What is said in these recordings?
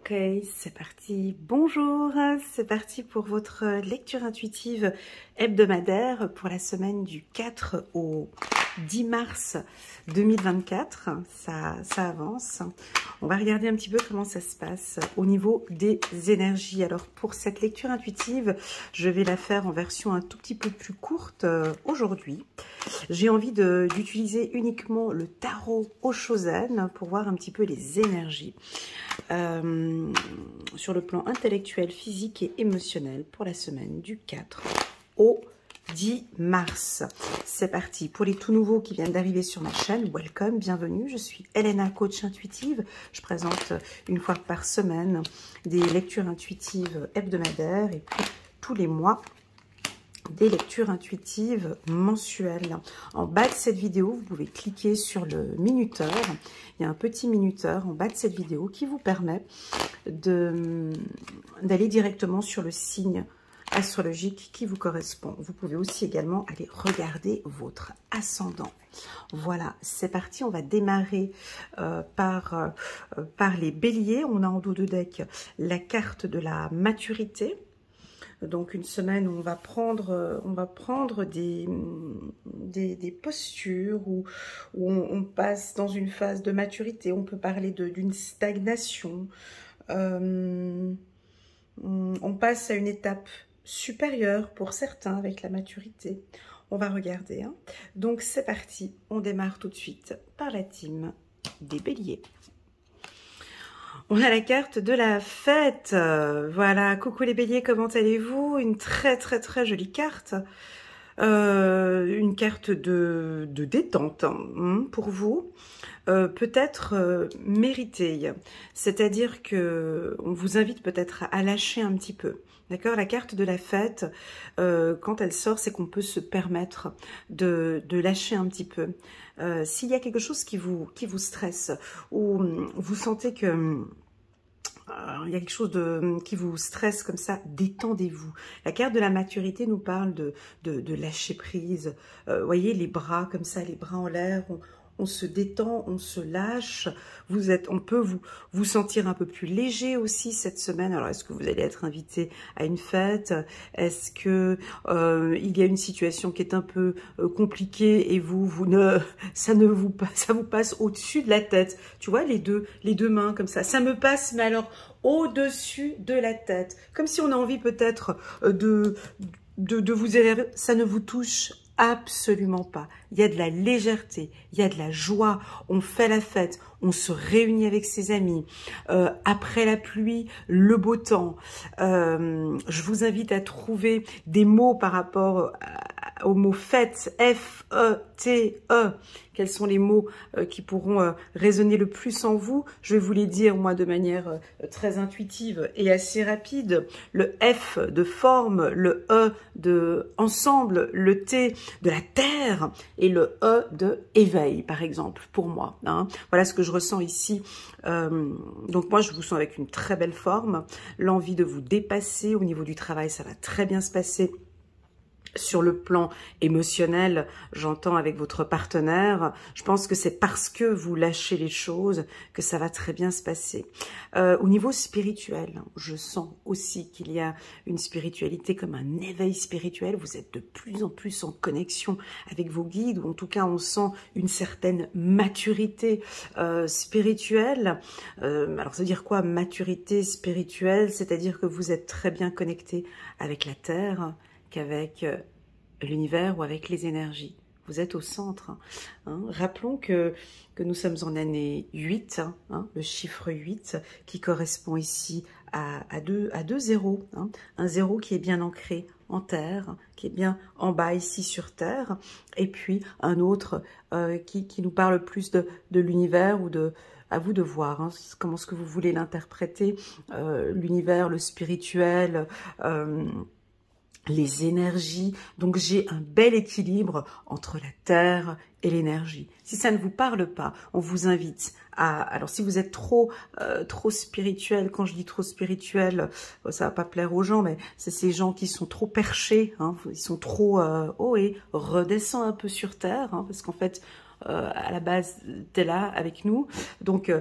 Ok, c'est parti. Bonjour, c'est parti pour votre lecture intuitive hebdomadaire pour la semaine du 4 au 10 mars 2024. Ça avance. On va regarder un petit peu comment ça se passe au niveau des énergies. Alors pour cette lecture intuitive, je vais la faire en version un tout petit peu plus courte aujourd'hui. J'ai envie d'utiliser uniquement le tarot Oshozen pour voir un petit peu les énergies. Sur le plan intellectuel, physique et émotionnel pour la semaine du 4 au 10 mars. C'est parti. Pour les tout nouveaux qui viennent d'arriver sur ma chaîne, welcome, bienvenue. Je suis Elena, coach intuitive. Je présente une fois par semaine des lectures intuitives hebdomadaires et puis tous les mois des lectures intuitives mensuelles. En bas de cette vidéo, vous pouvez cliquer sur le minuteur. Il y a un petit minuteur en bas de cette vidéo qui vous permet d'aller directement sur le signe astrologique qui vous correspond. Vous pouvez aussi également aller regarder votre ascendant. Voilà, c'est parti. On va démarrer par les béliers. On a en dos de deck la carte de la maturité. Donc une semaine où on va prendre des postures où on passe dans une phase de maturité. On peut parler d'une stagnation. On passe à une étape supérieure pour certains avec la maturité. On va regarder. Hein. Donc c'est parti. On démarre tout de suite par la team des béliers. On a la carte de la fête. Voilà, coucou les béliers, comment allez-vous? Une très jolie carte. Une carte de détente pour vous. Peut-être méritée. C'est-à-dire que on vous invite peut-être à lâcher un petit peu. D'accord? La carte de la fête, quand elle sort, c'est qu'on peut se permettre de lâcher un petit peu. S'il y a quelque chose qui vous stresse, ou vous sentez que il y a quelque chose qui vous stresse comme ça, détendez-vous. La carte de la maturité nous parle de lâcher prise. Voyez, les bras comme ça, les bras en l'air, on se détend, on se lâche. On peut vous sentir un peu plus léger aussi cette semaine. Alors, est-ce que vous allez être invité à une fête? Est-ce que il y a une situation qui est un peu compliquée et ça vous passe au-dessus de la tête? Tu vois, les deux mains comme ça. Ça me passe, mais alors au-dessus de la tête. Comme si on a envie peut-être de vous élever. Ça ne vous touche absolument pas. Il y a de la légèreté, il y a de la joie, on fait la fête, on se réunit avec ses amis. Après la pluie, le beau temps. Je vous invite à trouver des mots par rapport au mot fête, F-E-T-E. Quels sont les mots qui pourront résonner le plus en vous? Je vais vous les dire, moi, de manière très intuitive et assez rapide. Le F de forme, le E de ensemble, le T de la terre et le E de éveil, par exemple, pour moi. Hein. Voilà ce que je ressens ici. Donc moi, je vous sens avec une très belle forme. L'envie de vous dépasser au niveau du travail, ça va très bien se passer. Sur le plan émotionnel, j'entends avec votre partenaire, je pense que c'est parce que vous lâchez les choses que ça va très bien se passer. Au niveau spirituel, je sens aussi qu'il y a une spiritualité comme un éveil spirituel. Vous êtes de plus en plus en connexion avec vos guides, ou en tout cas on sent une certaine maturité spirituelle. Alors ça veut dire quoi, maturité spirituelle? C'est-à-dire que vous êtes très bien connecté avec la terre, qu'avec l'univers ou avec les énergies. Vous êtes au centre. Hein. Rappelons que nous sommes en année 8, le chiffre 8, qui correspond ici à deux zéros. Hein. Un zéro qui est bien ancré en terre, qui est bien en bas ici sur terre, et puis un autre qui nous parle plus de l'univers ou de... À vous de voir hein, comment est-ce que vous voulez l'interpréter, l'univers, le spirituel, les énergies. Donc j'ai un bel équilibre entre la terre et l'énergie. Si ça ne vous parle pas, on vous invite à... Alors si vous êtes trop spirituel, quand je dis trop spirituel, ça va pas plaire aux gens, mais c'est ces gens qui sont trop perchés, hein, ils sont trop... oh et redescends un peu sur terre, hein, parce qu'en fait... à la base, tu es là avec nous. Donc,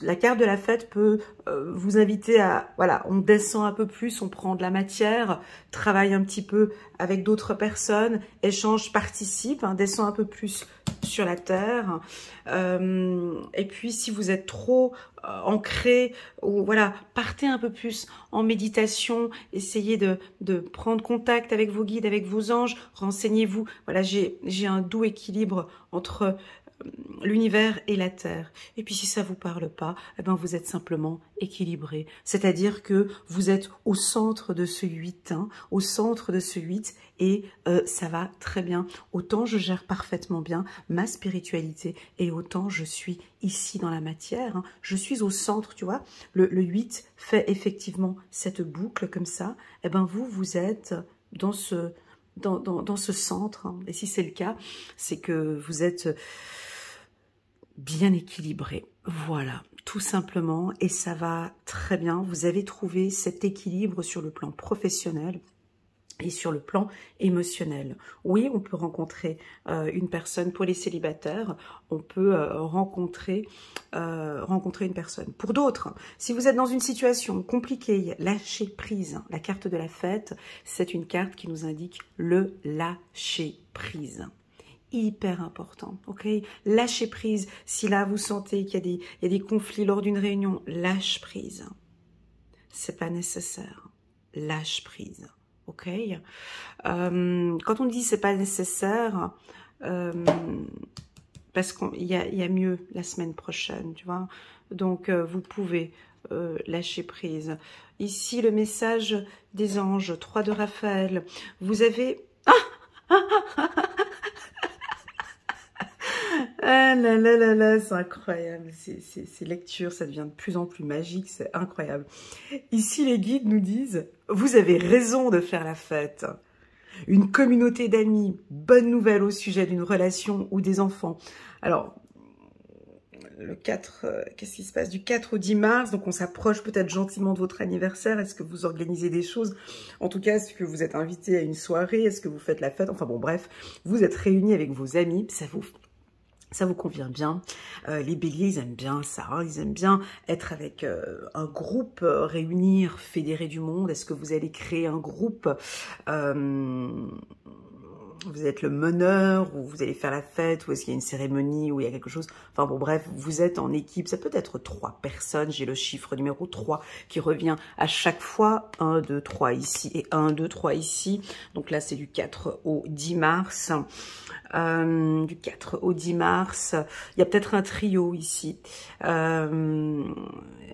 la carte de la fête peut vous inviter à, voilà, on descend un peu plus, on prend de la matière, travaille un petit peu avec d'autres personnes, échange, participe, hein, descend un peu plus sur la terre. Et puis, si vous êtes trop ancré, ou voilà, partez un peu plus en méditation, essayez de prendre contact avec vos guides, avec vos anges, renseignez-vous. Voilà, j'ai un doux équilibre entre l'univers et la terre. Et puis si ça vous parle pas, eh ben vous êtes simplement équilibré. C'est-à-dire que vous êtes au centre de ce 8, hein, au centre de ce 8 et ça va très bien. Autant je gère parfaitement bien ma spiritualité et autant je suis ici dans la matière. Hein. Je suis au centre, tu vois. Le 8 fait effectivement cette boucle comme ça. Eh ben vous êtes dans ce centre. Hein. Et si c'est le cas, c'est que vous êtes bien équilibré. Voilà, tout simplement. Et ça va très bien. Vous avez trouvé cet équilibre sur le plan professionnel et sur le plan émotionnel. Oui, on peut rencontrer une personne. Pour les célibataires, on peut rencontrer une personne. Pour d'autres, si vous êtes dans une situation compliquée, lâcher prise. La carte de la fête, c'est une carte qui nous indique le lâcher prise. Hyper important, ok? Lâchez prise. Si là, vous sentez qu'il y a des conflits lors d'une réunion, lâche prise. C'est pas nécessaire. Lâche prise, ok? Quand on dit c'est pas nécessaire, parce qu'il y a mieux la semaine prochaine, tu vois? Donc, vous pouvez lâcher prise. Ici, le message des anges, 3 de Raphaël. Vous avez... Ah là là là là, c'est incroyable, ces lectures, ça devient de plus en plus magique, c'est incroyable. Ici, les guides nous disent, vous avez raison de faire la fête. Une communauté d'amis, bonne nouvelle au sujet d'une relation ou des enfants. Alors, le 4, qu'est-ce qui se passe du 4 au 10 mars, donc on s'approche peut-être gentiment de votre anniversaire. Est-ce que vous organisez des choses? En tout cas, est-ce que vous êtes invité à une soirée? Est-ce que vous faites la fête? Enfin bon, bref, vous êtes réunis avec vos amis, ça vous convient bien. Les béliers, ils aiment bien ça. Hein, ils aiment bien être avec un groupe, réunir, fédérer du monde. Est-ce que vous allez créer un groupe vous êtes le meneur, ou vous allez faire la fête, ou est-ce qu'il y a une cérémonie, ou il y a quelque chose. Enfin bon, bref, vous êtes en équipe. Ça peut être 3 personnes. J'ai le chiffre numéro 3 qui revient à chaque fois. 1, 2, 3 ici et 1, 2, 3 ici. Donc là, c'est du 4 au 10 mars. Du 4 au 10 mars. Il y a peut-être un trio ici.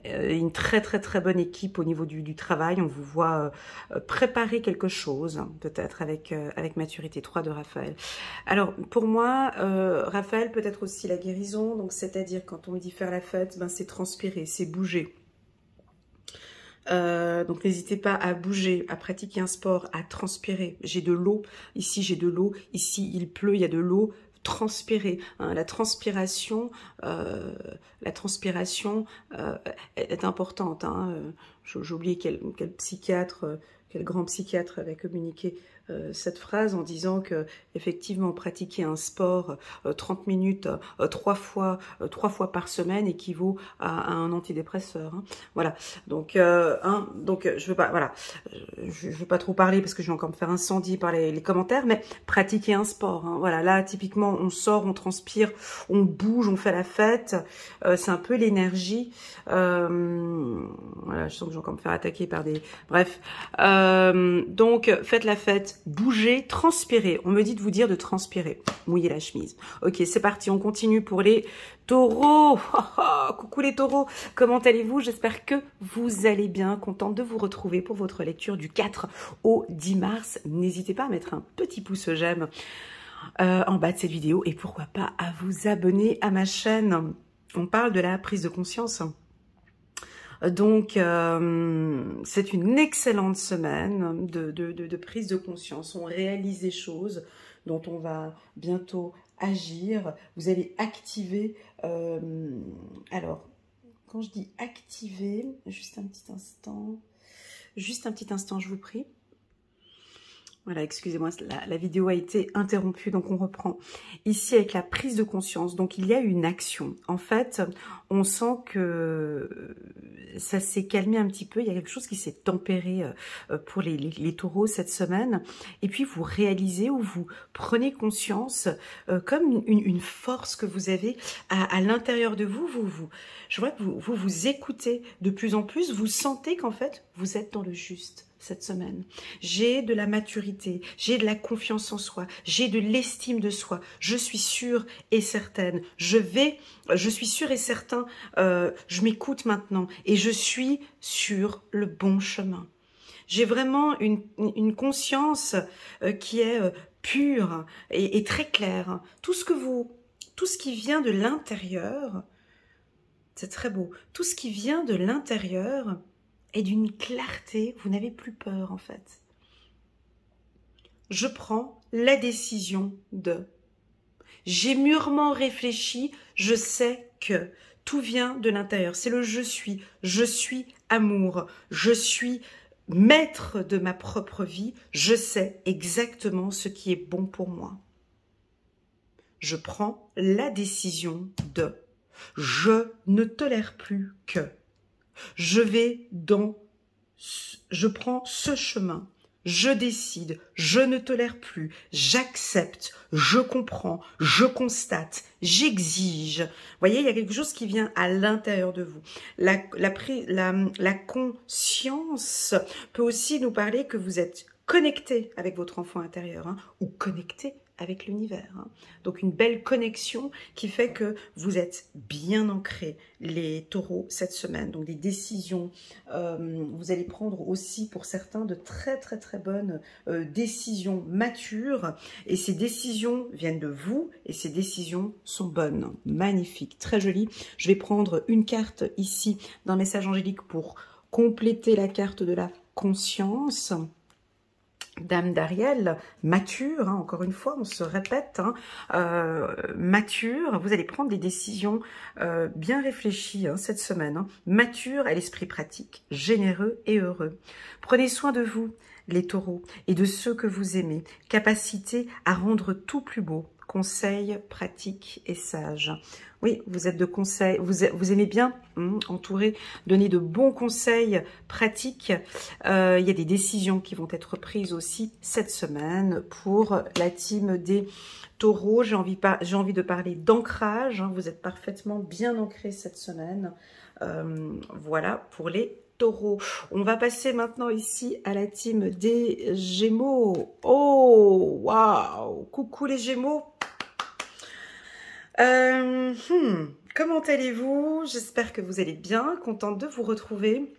Une très très très bonne équipe au niveau du travail. On vous voit préparer quelque chose, peut-être avec maturité. 3 de Raphaël. Alors pour moi, Raphaël peut être aussi la guérison. Donc c'est-à-dire quand on me dit faire la fête, ben c'est transpirer, c'est bouger. Donc n'hésitez pas à bouger, à pratiquer un sport, à transpirer. J'ai de l'eau, ici j'ai de l'eau, ici il pleut, il y a de l'eau. Transpirer, hein. La transpiration est importante. Hein. J'ai oublié quel psychiatre, quel grand psychiatre avait communiqué cette phrase en disant que effectivement pratiquer un sport 30 minutes 3 fois par semaine équivaut à un antidépresseur. Hein. Voilà. Donc je veux pas, voilà, je veux pas trop parler parce que je vais encore me faire incendier par les commentaires, mais pratiquer un sport. Hein. Voilà, là typiquement on sort, on transpire, on bouge, on fait la fête. C'est un peu l'énergie. Voilà, je sens que je vais encore me faire attaquer par des. Bref. Donc faites la fête. Bouger, transpirer. On me dit de vous dire de transpirer. Mouiller la chemise. Ok, c'est parti. On continue pour les taureaux. Coucou les taureaux. Comment allez-vous? J'espère que vous allez bien. Contente de vous retrouver pour votre lecture du 4 au 10 mars. N'hésitez pas à mettre un petit pouce j'aime en bas de cette vidéo. Et pourquoi pas à vous abonner à ma chaîne. On parle de la prise de conscience. Donc, c'est une excellente semaine de prise de conscience. On réalise des choses dont on va bientôt agir. Vous allez activer... alors, quand je dis activer, juste un petit instant, je vous prie. Voilà, excusez-moi, la vidéo a été interrompue, donc on reprend. Ici, avec la prise de conscience, donc il y a une action. En fait, on sent que ça s'est calmé un petit peu, il y a quelque chose qui s'est tempéré pour les taureaux cette semaine. Et puis, vous réalisez ou vous prenez conscience comme une force que vous avez à l'intérieur de vous. Je vois que vous écoutez de plus en plus, vous sentez qu'en fait, vous êtes dans le juste. Cette semaine, j'ai de la maturité, j'ai de la confiance en soi, j'ai de l'estime de soi, je suis sûre et certaine, je suis sûre et certain, je m'écoute maintenant et je suis sur le bon chemin. J'ai vraiment une conscience qui est pure et très claire. Tout ce qui vient de l'intérieur, c'est très beau, tout ce qui vient de l'intérieur et d'une clarté, vous n'avez plus peur en fait. Je prends la décision de. J'ai mûrement réfléchi, je sais que tout vient de l'intérieur. C'est le je suis amour, je suis maître de ma propre vie, je sais exactement ce qui est bon pour moi. Je prends la décision de. Je ne tolère plus que. Je prends ce chemin, je décide, je ne tolère plus, j'accepte, je comprends, je constate, j'exige. Vous voyez, il y a quelque chose qui vient à l'intérieur de vous. La conscience peut aussi nous parler que vous êtes connecté avec votre enfant intérieur, hein, ou connecté avec l'univers. Hein. Donc une belle connexion qui fait que vous êtes bien ancrés, les taureaux, cette semaine. Donc des décisions, vous allez prendre aussi pour certains de très bonnes décisions matures. Et ces décisions viennent de vous et ces décisions sont bonnes. Magnifique, très joli. Je vais prendre une carte ici d'un message angélique pour compléter la carte de la conscience. Dame d'Ariel, mature, hein, encore une fois, on se répète, hein, mature, vous allez prendre des décisions bien réfléchies hein, cette semaine, hein, mature à l'esprit pratique, généreux et heureux. Prenez soin de vous, les taureaux, et de ceux que vous aimez, capacité à rendre tout plus beau, conseils pratiques et sages. Oui, vous êtes de conseils, vous aimez bien entourer, donner de bons conseils pratiques. Il y a des décisions qui vont être prises aussi cette semaine pour la team des taureaux. J'ai envie de parler d'ancrage. Hein, vous êtes parfaitement bien ancrés cette semaine. Voilà pour les taureaux. On va passer maintenant ici à la team des Gémeaux. Oh, waouh! Coucou les Gémeaux! Comment allez-vous? J'espère que vous allez bien, contente de vous retrouver.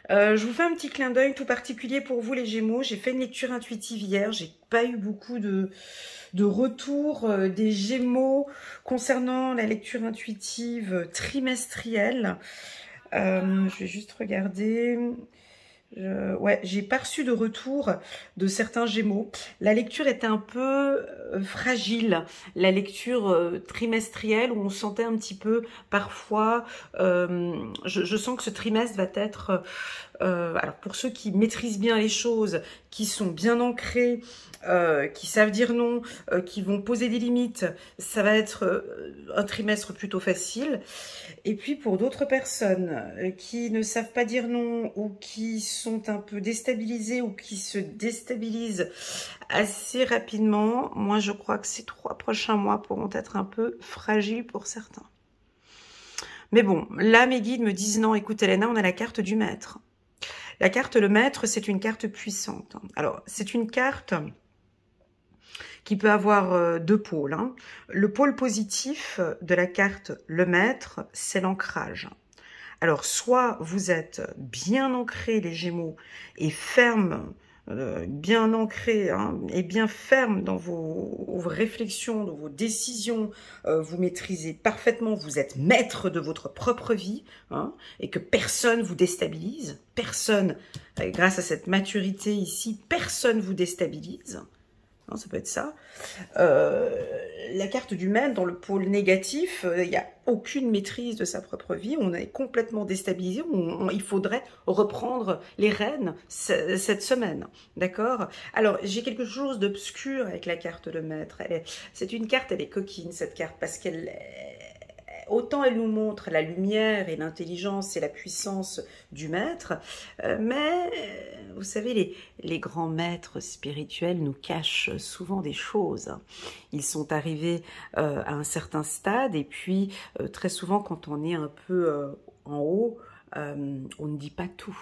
Je vous fais un petit clin d'œil tout particulier pour vous les Gémeaux. J'ai fait une lecture intuitive hier, j'ai pas eu beaucoup de retours des Gémeaux concernant la lecture intuitive trimestrielle. Je vais juste regarder... Ouais, j'ai pas reçu de retour de certains Gémeaux. La lecture était un peu fragile, la lecture trimestrielle où on sentait un petit peu parfois, je sens que ce trimestre va être, alors pour ceux qui maîtrisent bien les choses, qui sont bien ancrés, qui savent dire non, qui vont poser des limites, ça va être un trimestre plutôt facile. Et puis pour d'autres personnes qui ne savent pas dire non ou qui sont un peu déstabilisées ou qui se déstabilisent assez rapidement, moi je crois que ces 3 prochains mois pourront être un peu fragiles pour certains. Mais bon, là mes guides me disent non, écoute Elena, on a la carte du maître. La carte le maître, c'est une carte puissante. Alors c'est une carte qui peut avoir 2 pôles. Hein. Le pôle positif de la carte le maître, c'est l'ancrage. Alors, soit vous êtes bien ancrés, les Gémeaux, et ferme, bien ancrés hein, et bien ferme dans vos réflexions, dans vos décisions, vous maîtrisez parfaitement, vous êtes maître de votre propre vie, hein, et que personne vous déstabilise, personne, grâce à cette maturité ici, personne vous déstabilise. hein, ça peut être ça. La carte du maître, dans le pôle négatif, il n'y a aucune maîtrise de sa propre vie, on est complètement déstabilisé, il faudrait reprendre les rênes cette semaine, d'accord? Alors, j'ai quelque chose d'obscur avec la carte de maître, c'est une carte, elle est coquine cette carte, parce qu'elle... Autant elle nous montre la lumière et l'intelligence et la puissance du maître, mais vous savez, les grands maîtres spirituels nous cachent souvent des choses. Ils sont arrivés à un certain stade et puis très souvent quand on est un peu en haut, on ne dit pas tout.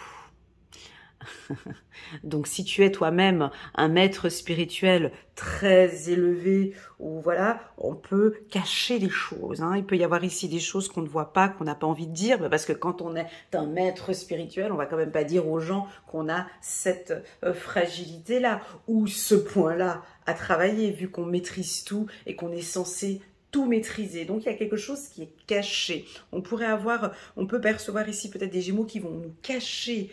Donc si tu es toi-même un maître spirituel très élevé, ou voilà, on peut cacher les choses, hein. Il peut y avoir ici des choses qu'on ne voit pas, qu'on n'a pas envie de dire, parce que quand on est un maître spirituel, on va quand même pas dire aux gens qu'on a cette fragilité-là, ou ce point-là à travailler, vu qu'on maîtrise tout et qu'on est censé tout maîtriser. Donc il y a quelque chose qui est caché. On peut percevoir ici peut-être des Gémeaux qui vont nous cacher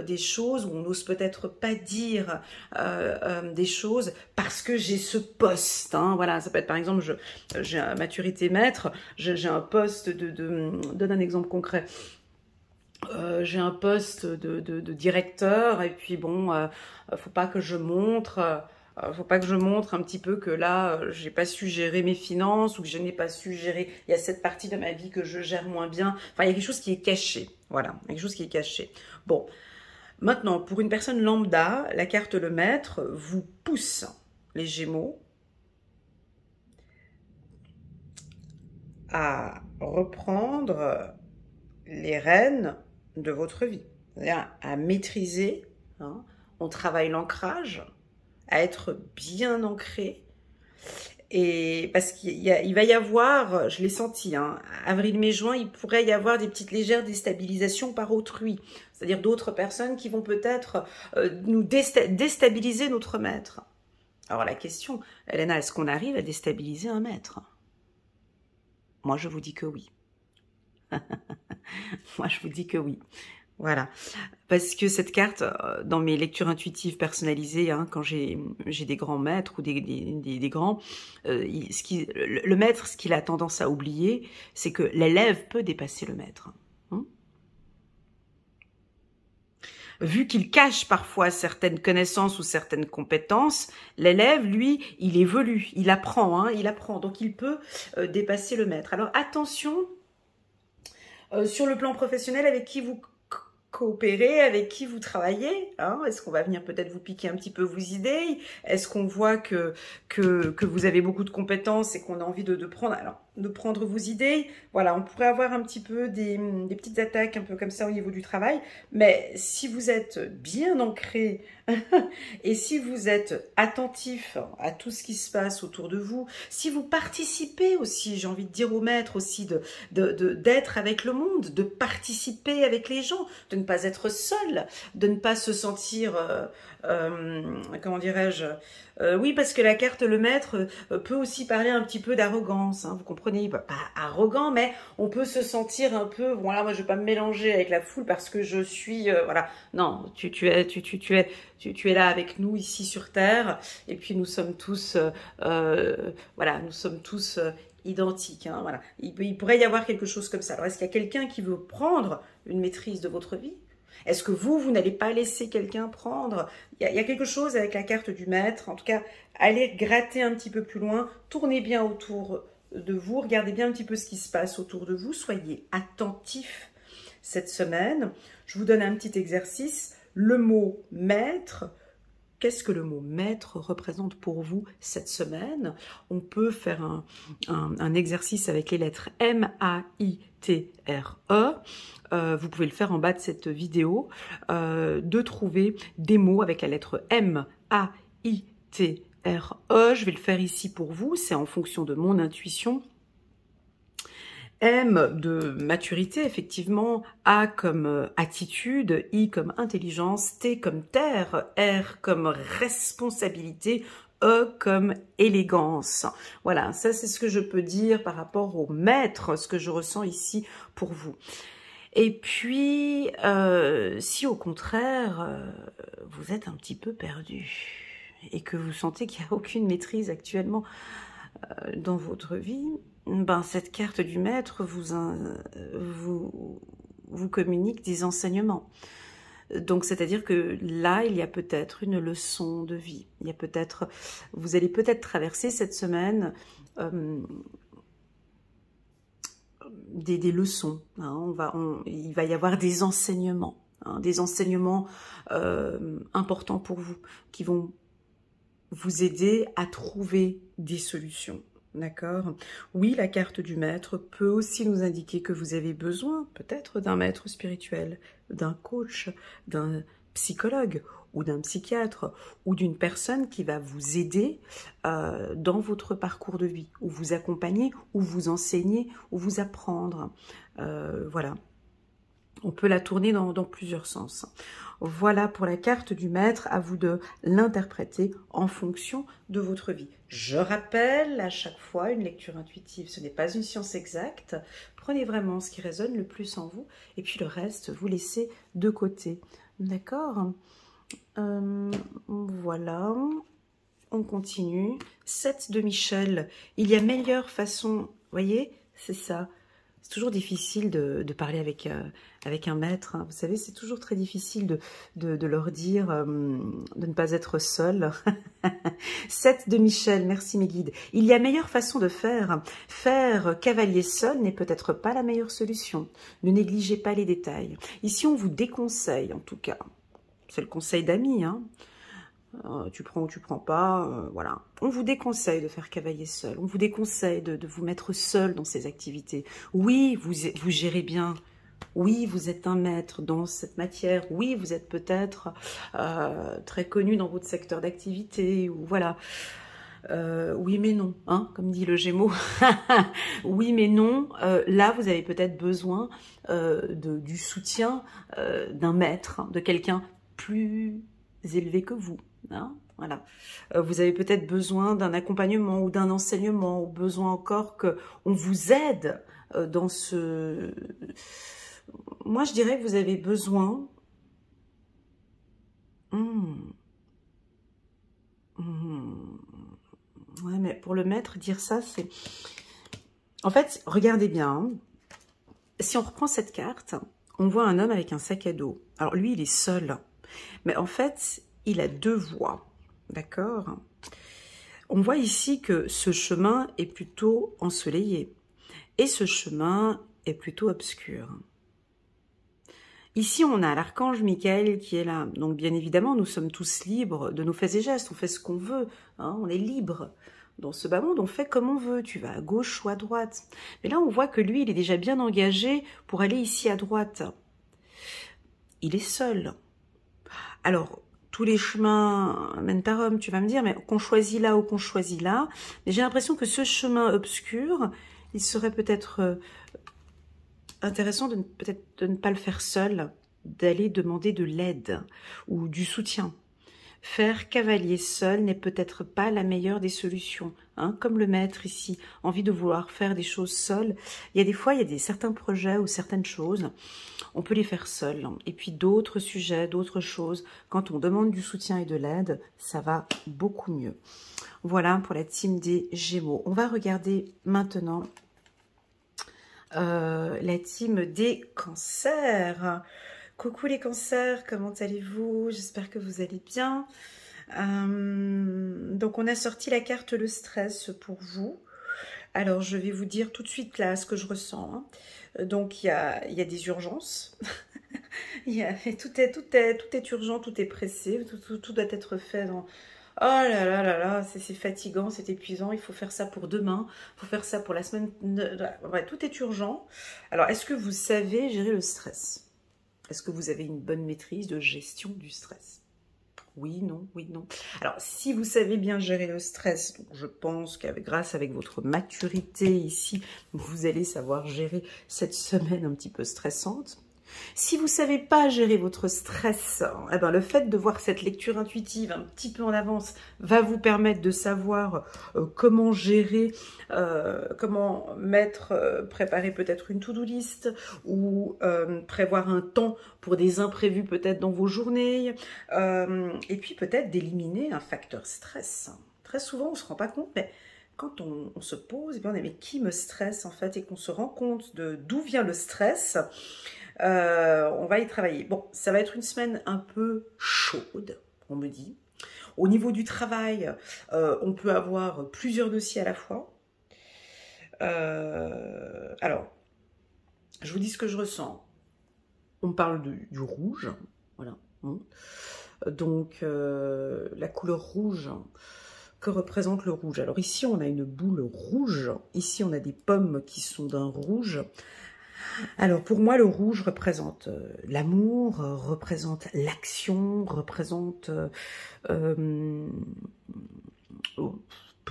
des choses, où on n'ose peut-être pas dire des choses parce que j'ai ce poste, hein. Voilà, ça peut être par exemple, j'ai un maturité maître, j'ai un poste donne un exemple concret. J'ai un poste de directeur et puis bon, faut pas que je montre... faut pas que je montre un petit peu que là, j'ai pas su gérer mes finances ou que je n'ai pas su gérer. Il y a cette partie de ma vie que je gère moins bien. Enfin, il y a quelque chose qui est caché. Voilà, il y a quelque chose qui est caché. Bon, maintenant, pour une personne lambda, la carte le maître vous pousse, les Gémeaux, à reprendre les rênes de votre vie. C'est-à-dire à maîtriser, hein, on travaille l'ancrage, à être bien ancré, et parce qu'il va y avoir, je l'ai senti, hein, avril, mai, juin, il pourrait y avoir des petites légères déstabilisations par autrui, c'est-à-dire d'autres personnes qui vont peut-être nous déstabiliser notre maître. Alors la question, Elena, est-ce qu'on arrive à déstabiliser un maître? Moi je vous dis que oui. Moi je vous dis que oui. Voilà, parce que cette carte, dans mes lectures intuitives personnalisées, hein, quand j'ai des grands maîtres ou des grands, le maître, ce qu'il a tendance à oublier, c'est que l'élève peut dépasser le maître. Hein, vu qu'il cache parfois certaines connaissances ou certaines compétences, l'élève, lui, il évolue, il apprend, hein, donc il peut dépasser le maître. Alors attention, sur le plan professionnel, avec qui vous coopérer, avec qui vous travaillez, hein? Est-ce qu'on va venir peut-être vous piquer un petit peu vos idées? Est-ce qu'on voit que vous avez beaucoup de compétences et qu'on a envie de prendre vos idées? Voilà, on pourrait avoir un petit peu des petites attaques un peu comme ça au niveau du travail, mais si vous êtes bien ancré et si vous êtes attentif à tout ce qui se passe autour de vous, si vous participez aussi, j'ai envie de dire au maître aussi, d'être avec le monde, de participer avec les gens, de ne pas être seul, de ne pas se sentir, comment dirais-je, oui, parce que la carte le maître peut aussi parler un petit peu d'arrogance, hein, vous comprenez, pas arrogant, mais on peut se sentir un peu, voilà, moi je vais pas me mélanger avec la foule parce que je suis, voilà, non, tu es là avec nous ici sur Terre, et puis nous sommes tous, voilà, nous sommes tous identiques, hein, voilà. Il pourrait y avoir quelque chose comme ça. Alors, est-ce qu'il y a quelqu'un qui veut prendre une maîtrise de votre vie? Est-ce que vous n'allez pas laisser quelqu'un prendre? Il y a quelque chose avec la carte du maître. En tout cas, allez gratter un petit peu plus loin. Tournez bien autour de vous. Regardez bien un petit peu ce qui se passe autour de vous. Soyez attentifs cette semaine. Je vous donne un petit exercice. Le mot maître. Qu'est-ce que le mot maître représente pour vous cette semaine? On peut faire un exercice avec les lettres M-A-I-T-R-E. Vous pouvez le faire en bas de cette vidéo, de trouver des mots avec la lettre M-A-I-T-R-E. Je vais le faire ici pour vous, c'est en fonction de mon intuition. M de maturité, effectivement, A comme attitude, I comme intelligence, T comme terre, R comme responsabilité, E comme élégance. Voilà, ça c'est ce que je peux dire par rapport au maître, ce que je ressens ici pour vous. Et puis, si au contraire, vous êtes un petit peu perdu, et que vous sentez qu'il n'y a aucune maîtrise actuellement dans votre vie, ben, cette carte du maître vous communique des enseignements. Donc, c'est-à-dire que là, il y a peut-être une leçon de vie. Il y a peut-être, vous allez peut-être traverser cette semaine des leçons. Hein, il va y avoir des enseignements, hein, des enseignements importants pour vous, qui vont vous aider à trouver des solutions. D'accord? Oui, la carte du maître peut aussi nous indiquer que vous avez besoin peut-être d'un maître spirituel, d'un coach, d'un psychologue ou d'un psychiatre ou d'une personne qui va vous aider dans votre parcours de vie, ou vous accompagner, ou vous enseigner, ou vous apprendre. Voilà. On peut la tourner dans plusieurs sens. Voilà pour la carte du maître, à vous de l'interpréter en fonction de votre vie. Je rappelle à chaque fois, une lecture intuitive, ce n'est pas une science exacte. Prenez vraiment ce qui résonne le plus en vous, et puis le reste, vous laissez de côté. D'accord? Voilà. On continue. 7 de Michel. Il y a meilleure façon, vous voyez, c'est ça. C'est toujours difficile de parler avec un maître. Hein. Vous savez, c'est toujours très difficile de leur dire de ne pas être seul. 7 de Michel, merci mes guides. Il y a meilleure façon de faire. Faire cavalier seul n'est peut-être pas la meilleure solution. Ne négligez pas les détails. Ici, on vous déconseille, en tout cas. C'est le conseil d'amis, hein. Tu prends ou tu prends pas, voilà. On vous déconseille de faire cavalier seul. On vous déconseille de vous mettre seul dans ces activités. Oui, vous gérez bien. Oui, vous êtes un maître dans cette matière. Oui, vous êtes peut-être très connu dans votre secteur d'activité. Ou voilà. Oui, mais non, hein, comme dit le Gémeaux. Oui, mais non. Là, vous avez peut-être besoin du soutien d'un maître, de quelqu'un plus élevé que vous. Hein, voilà. Vous avez peut-être besoin d'un accompagnement ou d'un enseignement, ou besoin encore qu'on vous aide dans ce... Moi, je dirais que vous avez besoin... Ouais, mais pour le maître, dire ça, c'est... En fait, regardez bien. Hein. Si on reprend cette carte, on voit un homme avec un sac à dos. Alors, lui, il est seul. Mais en fait... il a 2 voies, d'accord? On voit ici que ce chemin est plutôt ensoleillé et ce chemin est plutôt obscur. Ici, on a l'archange Michael qui est là. Donc, bien évidemment, nous sommes tous libres de nos faits et gestes. On fait ce qu'on veut, hein, on est libre. Dans ce bas monde, on fait comme on veut. Tu vas à gauche ou à droite. Mais là, on voit que lui, il est déjà bien engagé pour aller ici à droite. Il est seul. Alors... tous les chemins mènent à Rome, tu vas me dire, mais qu'on choisit là ou qu'on choisit là. Mais j'ai l'impression que ce chemin obscur, il serait peut-être intéressant de ne pas le faire seul, d'aller demander de l'aide ou du soutien. Faire cavalier seul n'est peut-être pas la meilleure des solutions. Hein, comme le maître ici, envie de vouloir faire des choses seul. Il y a des fois, il y a certains projets ou certaines choses, on peut les faire seul. Et puis d'autres sujets, d'autres choses, quand on demande du soutien et de l'aide, ça va beaucoup mieux. Voilà pour la team des Gémeaux. On va regarder maintenant la team des Cancers. Coucou les Cancers, comment allez-vous? J'espère que vous allez bien. Donc on a sorti la carte le stress pour vous. Alors je vais vous dire tout de suite là ce que je ressens. Hein. Donc il y a des urgences. Tout est urgent, tout est pressé, tout doit être fait dans... Oh là là là là, c'est fatigant, c'est épuisant, il faut faire ça pour demain, il faut faire ça pour la semaine... Ouais, tout est urgent. Alors est-ce que vous savez gérer le stress? Est-ce que vous avez une bonne maîtrise de gestion du stress? Oui, non, oui, non. Alors, si vous savez bien gérer le stress, donc je pense grâce avec votre maturité ici, vous allez savoir gérer cette semaine un petit peu stressante. Si vous ne savez pas gérer votre stress, eh ben, le fait de voir cette lecture intuitive un petit peu en avance va vous permettre de savoir comment gérer, préparer peut-être une to-do list ou prévoir un temps pour des imprévus peut-être dans vos journées et puis peut-être d'éliminer un facteur stress. Très souvent, on ne se rend pas compte, mais quand on se pose, eh bien, on est mais qui me stresse en fait et qu'on se rend compte de d'où vient le stress, on va y travailler. Bon, ça va être une semaine un peu chaude, on me dit. Au niveau du travail, on peut avoir plusieurs dossiers à la fois. Alors, je vous dis ce que je ressens. On parle du rouge, voilà. Donc, la couleur rouge, que représente le rouge? Alors ici, on a une boule rouge. Ici, on a des pommes qui sont d'un rouge. Alors, pour moi, le rouge représente l'amour, représente l'action, représente... peut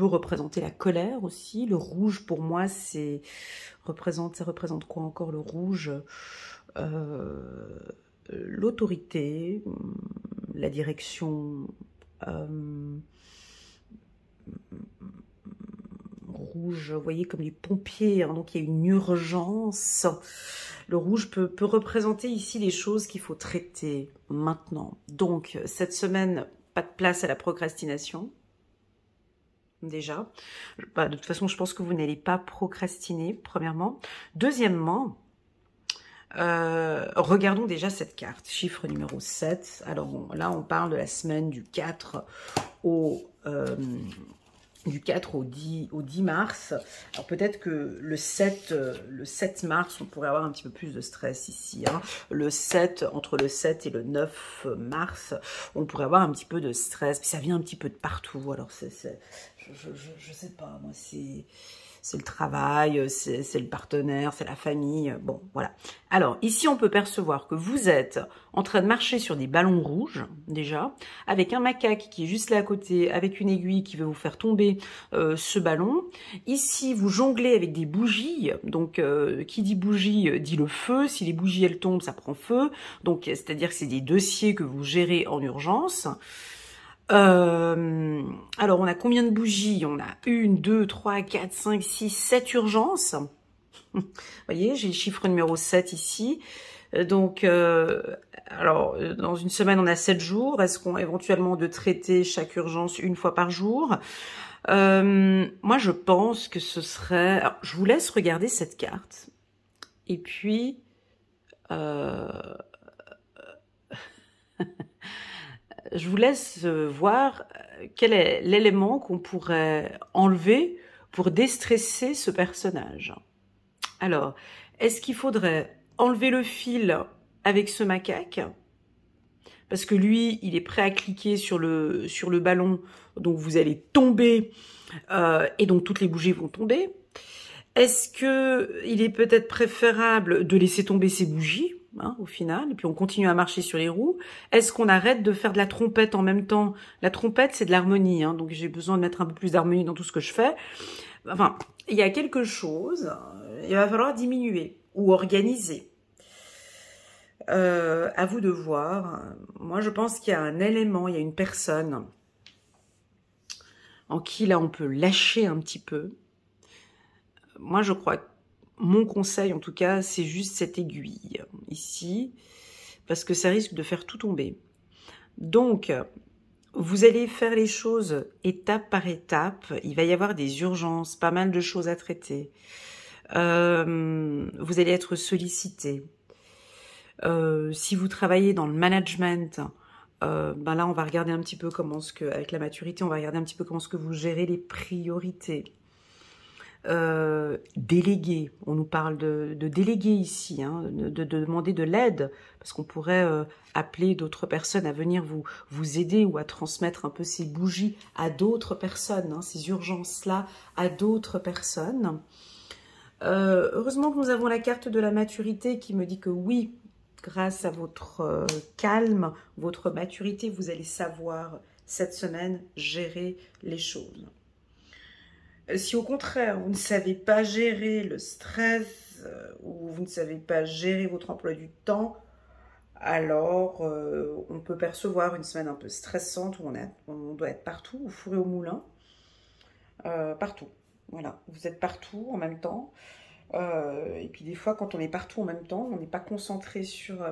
représenter la colère aussi. Le rouge, pour moi, ça représente quoi encore, le rouge? L'autorité, la direction... rouge, vous voyez, comme les pompiers, hein, donc il y a une urgence. Le rouge peut représenter ici les choses qu'il faut traiter maintenant. Donc, cette semaine, pas de place à la procrastination, déjà. Bah, de toute façon, je pense que vous n'allez pas procrastiner, premièrement. Deuxièmement, regardons déjà cette carte, chiffre numéro 7. Alors bon, là, on parle de la semaine du 4 au... du 4 au 10 mars. Alors peut-être que le 7 mars, on pourrait avoir un petit peu plus de stress ici. Hein. Entre le 7 et le 9 mars, on pourrait avoir un petit peu de stress. Puis ça vient un petit peu de partout. Alors je sais pas, moi c'est le travail, c'est le partenaire, c'est la famille, bon, voilà. Alors, ici, on peut percevoir que vous êtes en train de marcher sur des ballons rouges, déjà, avec un macaque qui est juste là à côté, avec une aiguille qui veut vous faire tomber ce ballon. Ici, vous jonglez avec des bougies, donc qui dit bougie dit le feu. Si les bougies, elles tombent, ça prend feu. Donc, c'est-à-dire que c'est des dossiers que vous gérez en urgence. Alors, on a combien de bougies? On a 1, 2, 3, 4, 5, 6, 7 urgences. Vous voyez, j'ai le chiffre numéro 7 ici. Donc, alors, dans une semaine, on a 7 jours. Est-ce qu'on éventuellement de traiter chaque urgence une fois par jour? Moi, je pense que ce serait... Alors, je vous laisse regarder cette carte. Et puis... je vous laisse voir quel est l'élément qu'on pourrait enlever pour déstresser ce personnage. Alors, est-ce qu'il faudrait enlever le fil avec ce macaque? Parce que lui, il est prêt à cliquer sur le ballon, donc vous allez tomber, et donc toutes les bougies vont tomber. Est-ce qu'il est peut-être préférable de laisser tomber ces bougies, hein, au final, et puis on continue à marcher sur les roues? Est-ce qu'on arrête de faire de la trompette en même temps? La trompette, c'est de l'harmonie, hein, donc j'ai besoin de mettre un peu plus d'harmonie dans tout ce que je fais. Enfin, il y a quelque chose, il va falloir diminuer ou organiser. À vous de voir. Moi, je pense qu'il y a un élément, il y a une personne en qui, là, on peut lâcher un petit peu. Moi, je crois que mon conseil, en tout cas, c'est juste cette aiguille, ici, parce que ça risque de faire tout tomber. Donc, vous allez faire les choses étape par étape. Il va y avoir des urgences, pas mal de choses à traiter. Vous allez être sollicité. Si vous travaillez dans le management, ben là, on va regarder un petit peu comment avec la maturité, on va regarder un petit peu comment vous gérez les priorités. Déléguer, on nous parle de déléguer ici, hein, de demander de l'aide, parce qu'on pourrait appeler d'autres personnes à venir vous aider ou à transmettre un peu ces bougies à d'autres personnes, hein, ces urgences-là à d'autres personnes. Heureusement que nous avons la carte de la maturité qui me dit que oui, grâce à votre calme, votre maturité, vous allez savoir cette semaine gérer les choses. Si au contraire, vous ne savez pas gérer le stress, ou vous ne savez pas gérer votre emploi du temps, alors on peut percevoir une semaine un peu stressante où on doit être partout, au four et au moulin, partout. Voilà, vous êtes partout en même temps. Et puis des fois, quand on est partout en même temps, on n'est pas concentré sur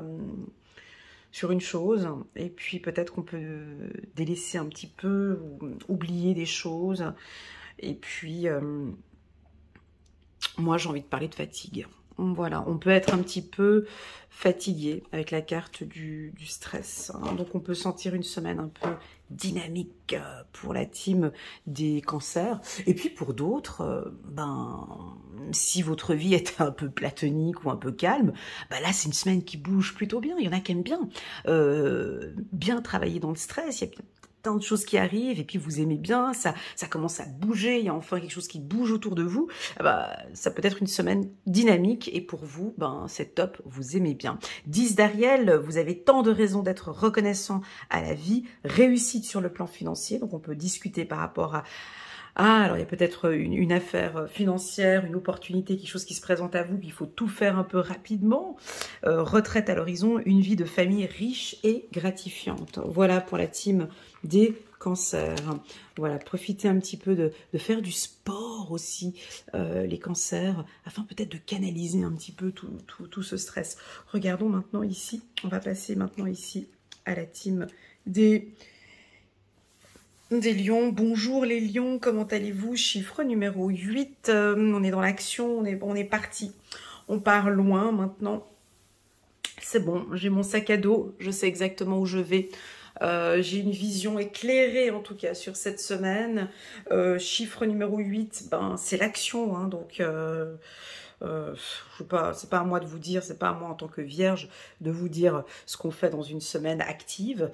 une chose. Et puis peut-être qu'on peut délaisser un petit peu, ou oublier des choses. Et puis, moi, j'ai envie de parler de fatigue. Voilà, on peut être un petit peu fatigué avec la carte du stress. Hein. Donc, on peut sentir une semaine un peu dynamique pour la team des cancers. Et puis, pour d'autres, si votre vie est un peu platonique ou un peu calme, là, c'est une semaine qui bouge plutôt bien. Il y en a qui aiment bien travailler dans le stress. Il y a tant de choses qui arrivent et puis vous aimez bien, ça commence à bouger, il y a enfin quelque chose qui bouge autour de vous, ça peut être une semaine dynamique et pour vous, c'est top, vous aimez bien. 10 d'Ariel, vous avez tant de raisons d'être reconnaissant à la vie, réussite sur le plan financier, donc on peut discuter par rapport à alors il y a peut-être une affaire financière, une opportunité, quelque chose qui se présente à vous, puis il faut tout faire un peu rapidement. Retraite à l'horizon, une vie de famille riche et gratifiante. Voilà pour la team des cancers. Voilà, profitez un petit peu de faire du sport aussi, les cancers, afin peut-être de canaliser un petit peu tout ce stress. Regardons maintenant ici, on va passer maintenant ici à la team des lions. Bonjour les lions, comment allez-vous? Chiffre numéro 8, on est dans l'action, on est parti. On part loin maintenant. C'est bon, j'ai mon sac à dos, je sais exactement où je vais. J'ai une vision éclairée en tout cas sur cette semaine. Chiffre numéro 8, c'est l'action, hein, donc... je sais pas, c'est pas à moi de vous dire, c'est pas à moi en tant que vierge de vous dire ce qu'on fait dans une semaine active.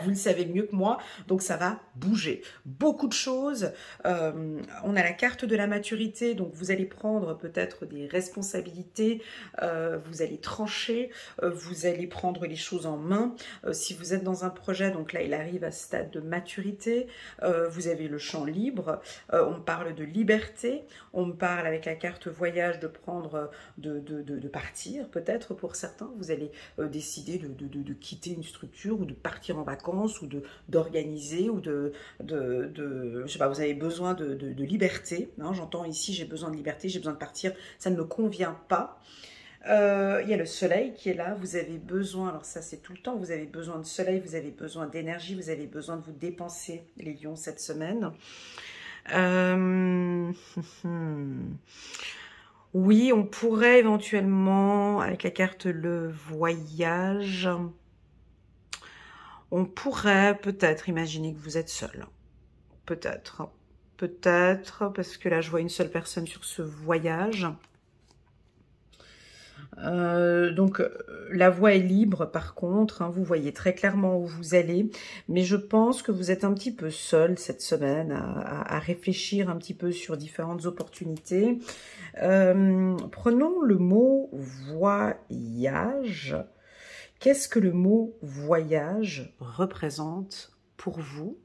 Vous le savez mieux que moi, donc ça va bouger. Beaucoup de choses. On a la carte de la maturité, donc vous allez prendre peut-être des responsabilités, vous allez trancher, vous allez prendre les choses en main. Si vous êtes dans un projet, donc là il arrive à ce stade de maturité, vous avez le champ libre, on parle de liberté, on me parle avec la carte voyage de prendre, de partir peut-être pour certains. Vous allez décider de quitter une structure ou de partir en vacances ou d'organiser ou je sais pas, vous avez besoin de liberté. Hein, j'entends ici, j'ai besoin de liberté, j'ai besoin de partir, ça ne me convient pas. Il y a le soleil qui est là, vous avez besoin, alors ça c'est tout le temps, vous avez besoin de soleil, vous avez besoin d'énergie, vous avez besoin de vous dépenser les lions cette semaine. Oui, on pourrait éventuellement, avec la carte le voyage, on pourrait peut-être imaginer que vous êtes seul. Peut-être, parce que là je vois une seule personne sur ce voyage. Donc la voie est libre par contre, hein, vous voyez très clairement où vous allez, mais je pense que vous êtes un petit peu seul cette semaine à réfléchir un petit peu sur différentes opportunités. Prenons le mot voyage. Qu'est-ce que le mot voyage représente pour vous?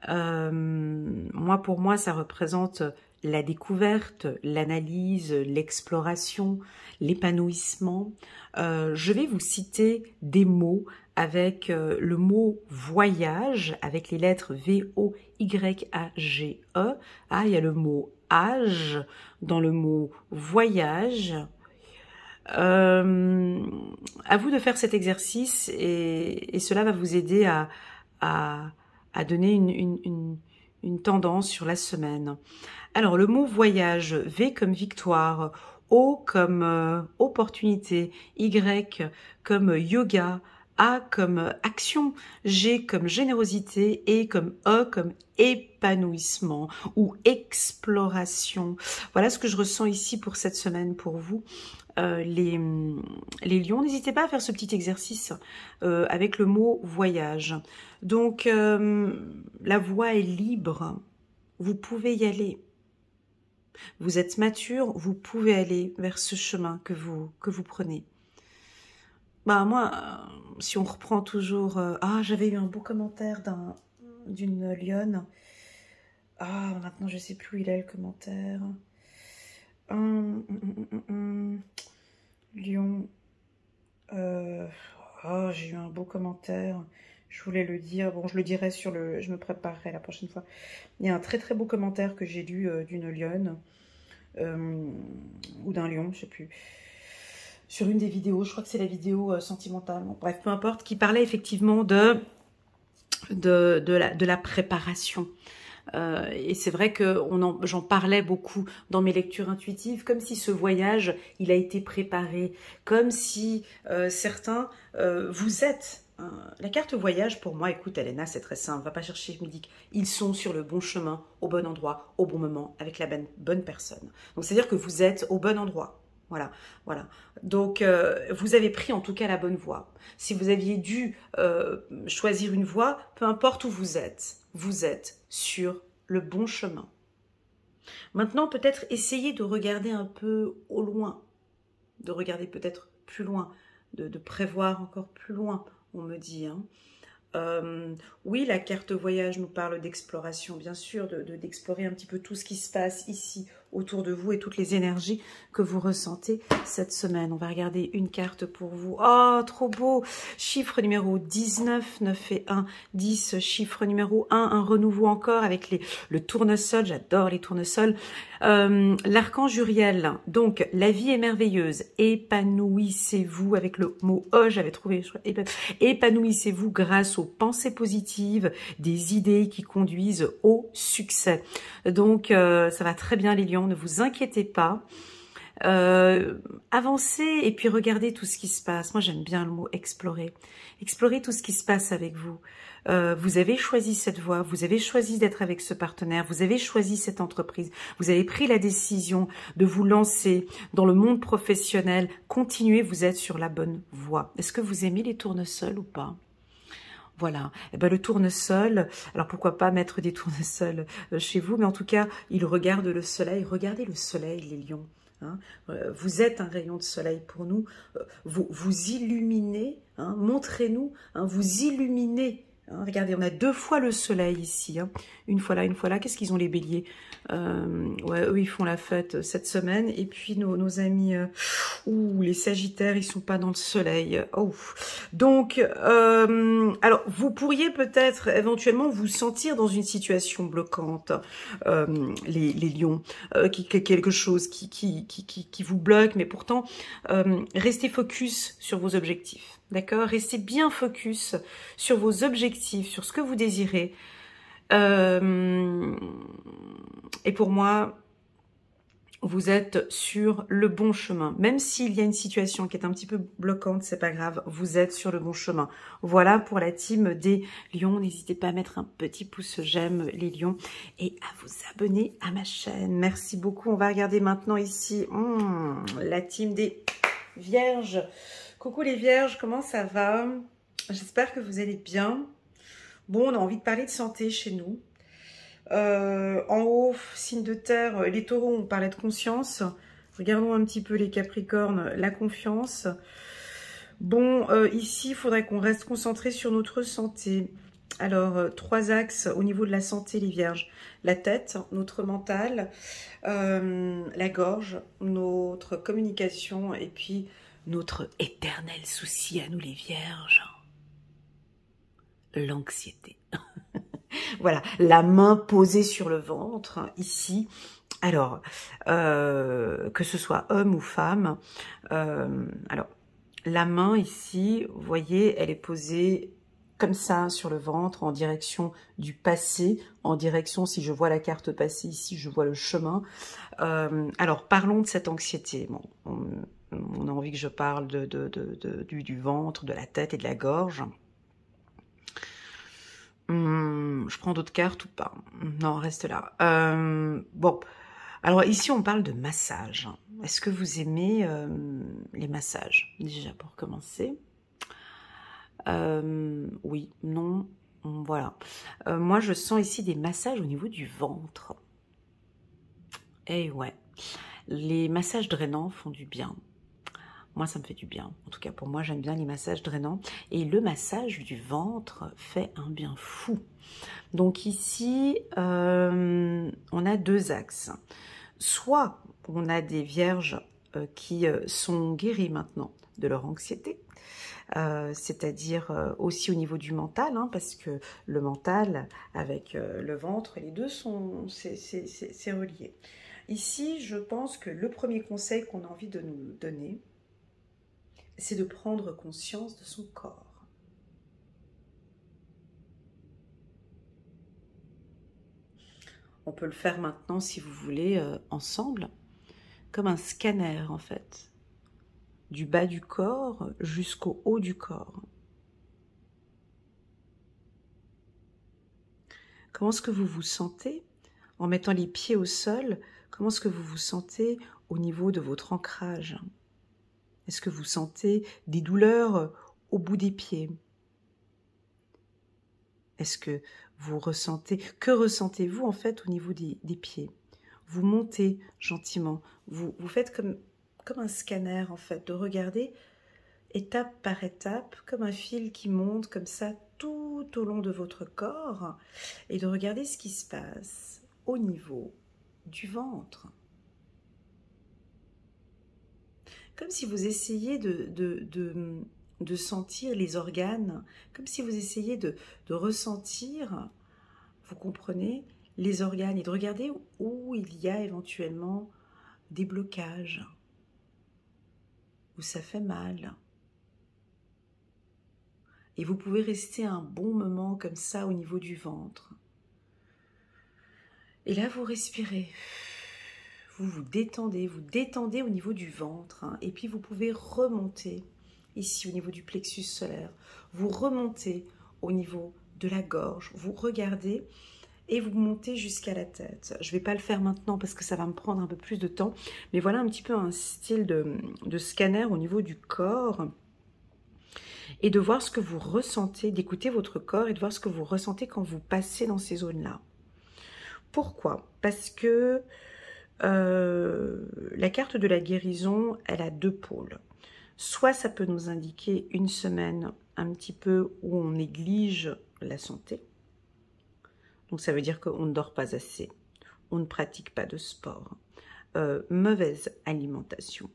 Pour moi, ça représente la découverte, l'analyse, l'exploration, l'épanouissement. Je vais vous citer des mots avec le mot voyage, avec les lettres V-O-Y-A-G-E. Ah, il y a le mot âge dans le mot voyage. À vous de faire cet exercice et cela va vous aider à donner une tendance sur la semaine. Alors, le mot voyage, V comme victoire, O comme opportunité, Y comme yoga, A comme action, G comme générosité et comme E comme épanouissement ou exploration. Voilà ce que je ressens ici pour cette semaine pour vous. Les lions, n'hésitez pas à faire ce petit exercice avec le mot voyage. Donc, la voie est libre, vous pouvez y aller. Vous êtes mature, vous pouvez aller vers ce chemin que vous prenez. Moi, si on reprend toujours... j'avais eu un beau commentaire d'une lionne. Maintenant, je sais plus où il est le commentaire. Lion. Oh, j'ai eu un beau commentaire. Je voulais le dire. Bon, je le dirai sur le... Je me préparerai la prochaine fois. Il y a un très très beau commentaire que j'ai lu d'une lionne. Ou d'un lion, je sais plus. Sur une des vidéos. Je crois que c'est la vidéo sentimentale. Bon, bref, peu importe. Qui parlait effectivement de la préparation. Et c'est vrai que j'en parlais beaucoup dans mes lectures intuitives, comme si ce voyage, il a été préparé, comme si certains, vous êtes... la carte voyage, pour moi, écoute Elena, c'est très simple, va pas chercher midi. Ils sont sur le bon chemin, au bon endroit, au bon moment, avec la bonne personne. Donc c'est-à-dire que vous êtes au bon endroit. Voilà, voilà. Donc, vous avez pris en tout cas la bonne voie. Si vous aviez dû choisir une voie, peu importe où vous êtes sur le bon chemin. Maintenant, peut-être essayez de regarder un peu au loin, de regarder peut-être plus loin, de prévoir encore plus loin, on me dit. Hein. Oui, la carte voyage nous parle d'exploration, bien sûr, d'explorer un petit peu tout ce qui se passe ici, autour de vous et toutes les énergies que vous ressentez cette semaine. On va regarder une carte pour vous. Oh, trop beau! Chiffre numéro 19, 9 et 1, 10. Chiffre numéro 1, un renouveau encore avec le tournesol. J'adore les tournesols. L'archange Uriel. Donc, la vie est merveilleuse. Épanouissez-vous avec le mot « oh », j'avais trouvé. Épanouissez-vous grâce aux pensées positives, des idées qui conduisent au succès. Donc, ça va très bien les lions, ne vous inquiétez pas. Avancez et puis regardez tout ce qui se passe. Moi, j'aime bien le mot explorer. Explorez tout ce qui se passe avec vous. Vous avez choisi cette voie, vous avez choisi d'être avec ce partenaire, vous avez choisi cette entreprise, vous avez pris la décision de vous lancer dans le monde professionnel. Continuez, vous êtes sur la bonne voie. Est-ce que vous aimez les tournesols ou pas? Voilà, eh ben, le tournesol, alors pourquoi pas mettre des tournesols chez vous, mais en tout cas, il regarde le soleil. Regardez le soleil, les lions. Hein. Vous êtes un rayon de soleil pour nous. Vous illuminez, hein, montrez-nous, hein, vous illuminez. Hein. Regardez, on a 2 fois le soleil ici. Hein. Une fois là, une fois là. Qu'est-ce qu'ils ont les béliers? Ouais, eux, ils font la fête cette semaine. Et puis nos amis, les sagittaires, ils sont pas dans le soleil. Oh. Donc, alors, vous pourriez peut-être éventuellement vous sentir dans une situation bloquante, les lions, quelque chose qui vous bloque, mais pourtant, restez focus sur vos objectifs. D'accord? Restez bien focus sur vos objectifs, sur ce que vous désirez. Et pour moi, vous êtes sur le bon chemin. Même s'il y a une situation qui est un petit peu bloquante, c'est pas grave, vous êtes sur le bon chemin. Voilà pour la team des lions. N'hésitez pas à mettre un petit pouce j'aime les lions et à vous abonner à ma chaîne. Merci beaucoup. On va regarder maintenant ici la team des vierges. Coucou les vierges, comment ça va? J'espère que vous allez bien. Bon, on a envie de parler de santé chez nous. En haut, signe de terre, les taureaux, on parlait de conscience. Regardons un petit peu les capricornes, la confiance. Bon, ici, il faudrait qu'on reste concentré sur notre santé. Alors, 3 axes au niveau de la santé, les vierges. La tête, notre mental, la gorge, notre communication et puis notre éternel souci à nous les vierges, l'anxiété. Voilà, la main posée sur le ventre, ici. Alors, que ce soit homme ou femme, alors, la main ici, vous voyez, elle est posée comme ça sur le ventre, en direction du passé, en direction, si je vois la carte passée ici, je vois le chemin. Alors, parlons de cette anxiété. Bon, on a envie que je parle du ventre, de la tête et de la gorge. Je prends d'autres cartes ou pas? Non, reste là. Bon, alors ici, on parle de massage. Est-ce que vous aimez les massages? Déjà, pour commencer. Oui, non, voilà. Moi, je sens ici des massages au niveau du ventre. Eh ouais, les massages drainants font du bien. Moi, ça me fait du bien. En tout cas, pour moi, j'aime bien les massages drainants. Et le massage du ventre fait un bien fou. Donc ici, on a 2 axes. soit on a des vierges qui sont guéries maintenant de leur anxiété, c'est-à-dire aussi au niveau du mental, hein, parce que le mental avec le ventre, les deux sont, c'est relié. Ici, je pense que le premier conseil qu'on a envie de nous donner, c'est de prendre conscience de son corps. On peut le faire maintenant, si vous voulez, ensemble, comme un scanner en fait, du bas du corps jusqu'au haut du corps. Comment est-ce que vous vous sentez en mettant les pieds au sol? Comment est-ce que vous vous sentez au niveau de votre ancrage? Est-ce que vous sentez des douleurs au bout des pieds? Est-ce que vous ressentez... Que ressentez-vous en fait au niveau des pieds? Vous montez gentiment. Vous faites comme un scanner en fait, de regarder étape par étape, comme un fil qui monte comme ça tout au long de votre corps et de regarder ce qui se passe au niveau du ventre. Comme si vous essayiez de sentir les organes, comme si vous essayiez de ressentir, vous comprenez, les organes et de regarder où il y a éventuellement des blocages, où ça fait mal. Et vous pouvez rester un bon moment comme ça au niveau du ventre. Et là, vous respirez. Vous vous détendez au niveau du ventre. Hein, et puis, vous pouvez remonter ici au niveau du plexus solaire. Vous remontez au niveau de la gorge. Vous regardez et vous montez jusqu'à la tête. Je ne vais pas le faire maintenant parce que ça va me prendre un peu plus de temps. Mais voilà un petit peu un style de scanner au niveau du corps. Et de voir ce que vous ressentez, d'écouter votre corps et de voir ce que vous ressentez quand vous passez dans ces zones-là. Pourquoi? Parce que la carte de la guérison, elle a deux pôles. Soit ça peut nous indiquer une semaine un petit peu où on néglige la santé. Donc ça veut dire qu'on ne dort pas assez, on ne pratique pas de sport, mauvaise alimentation.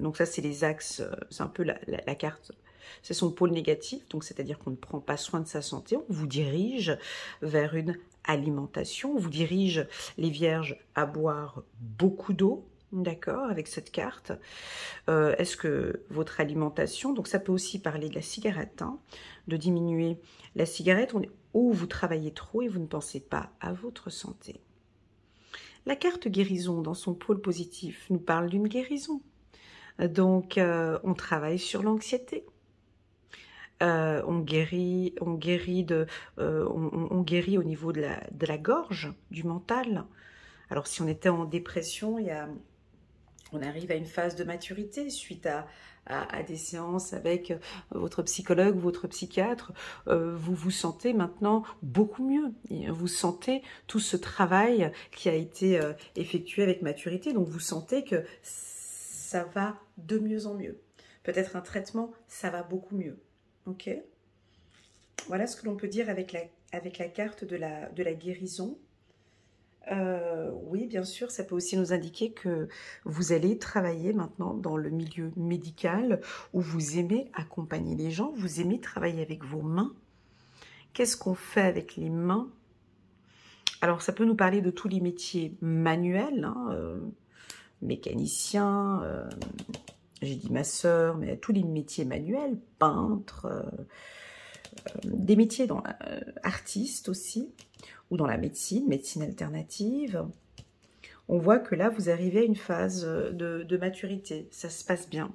Donc ça c'est les axes, c'est un peu la carte, c'est son pôle négatif, donc c'est-à-dire qu'on ne prend pas soin de sa santé, on vous dirige vers une alimentation, on vous dirige les vierges à boire beaucoup d'eau, d'accord, avec cette carte. Est-ce que votre alimentation, donc ça peut aussi parler de la cigarette, hein, de diminuer la cigarette, ou vous travaillez trop et vous ne pensez pas à votre santé. La carte guérison, dans son pôle positif, nous parle d'une guérison. Donc, on travaille sur l'anxiété. On guérit au niveau de la gorge, du mental. Alors, si on était en dépression, on arrive à une phase de maturité suite à des séances avec votre psychologue ou votre psychiatre, vous vous sentez maintenant beaucoup mieux. Vous sentez tout ce travail qui a été effectué avec maturité, donc vous sentez que ça va de mieux en mieux. Peut-être un traitement, ça va beaucoup mieux. Ok? Voilà ce que l'on peut dire avec la carte de la guérison. Oui, bien sûr, ça peut aussi nous indiquer que vous allez travailler maintenant dans le milieu médical où vous aimez accompagner les gens, vous aimez travailler avec vos mains. Qu'est-ce qu'on fait avec les mains? Alors, ça peut nous parler de tous les métiers manuels, hein, mécanicien, j'ai dit masseur, mais tous les métiers manuels, peintre, des métiers artistes aussi, ou dans la médecine alternative. On voit que là, vous arrivez à une phase de maturité. Ça se passe bien.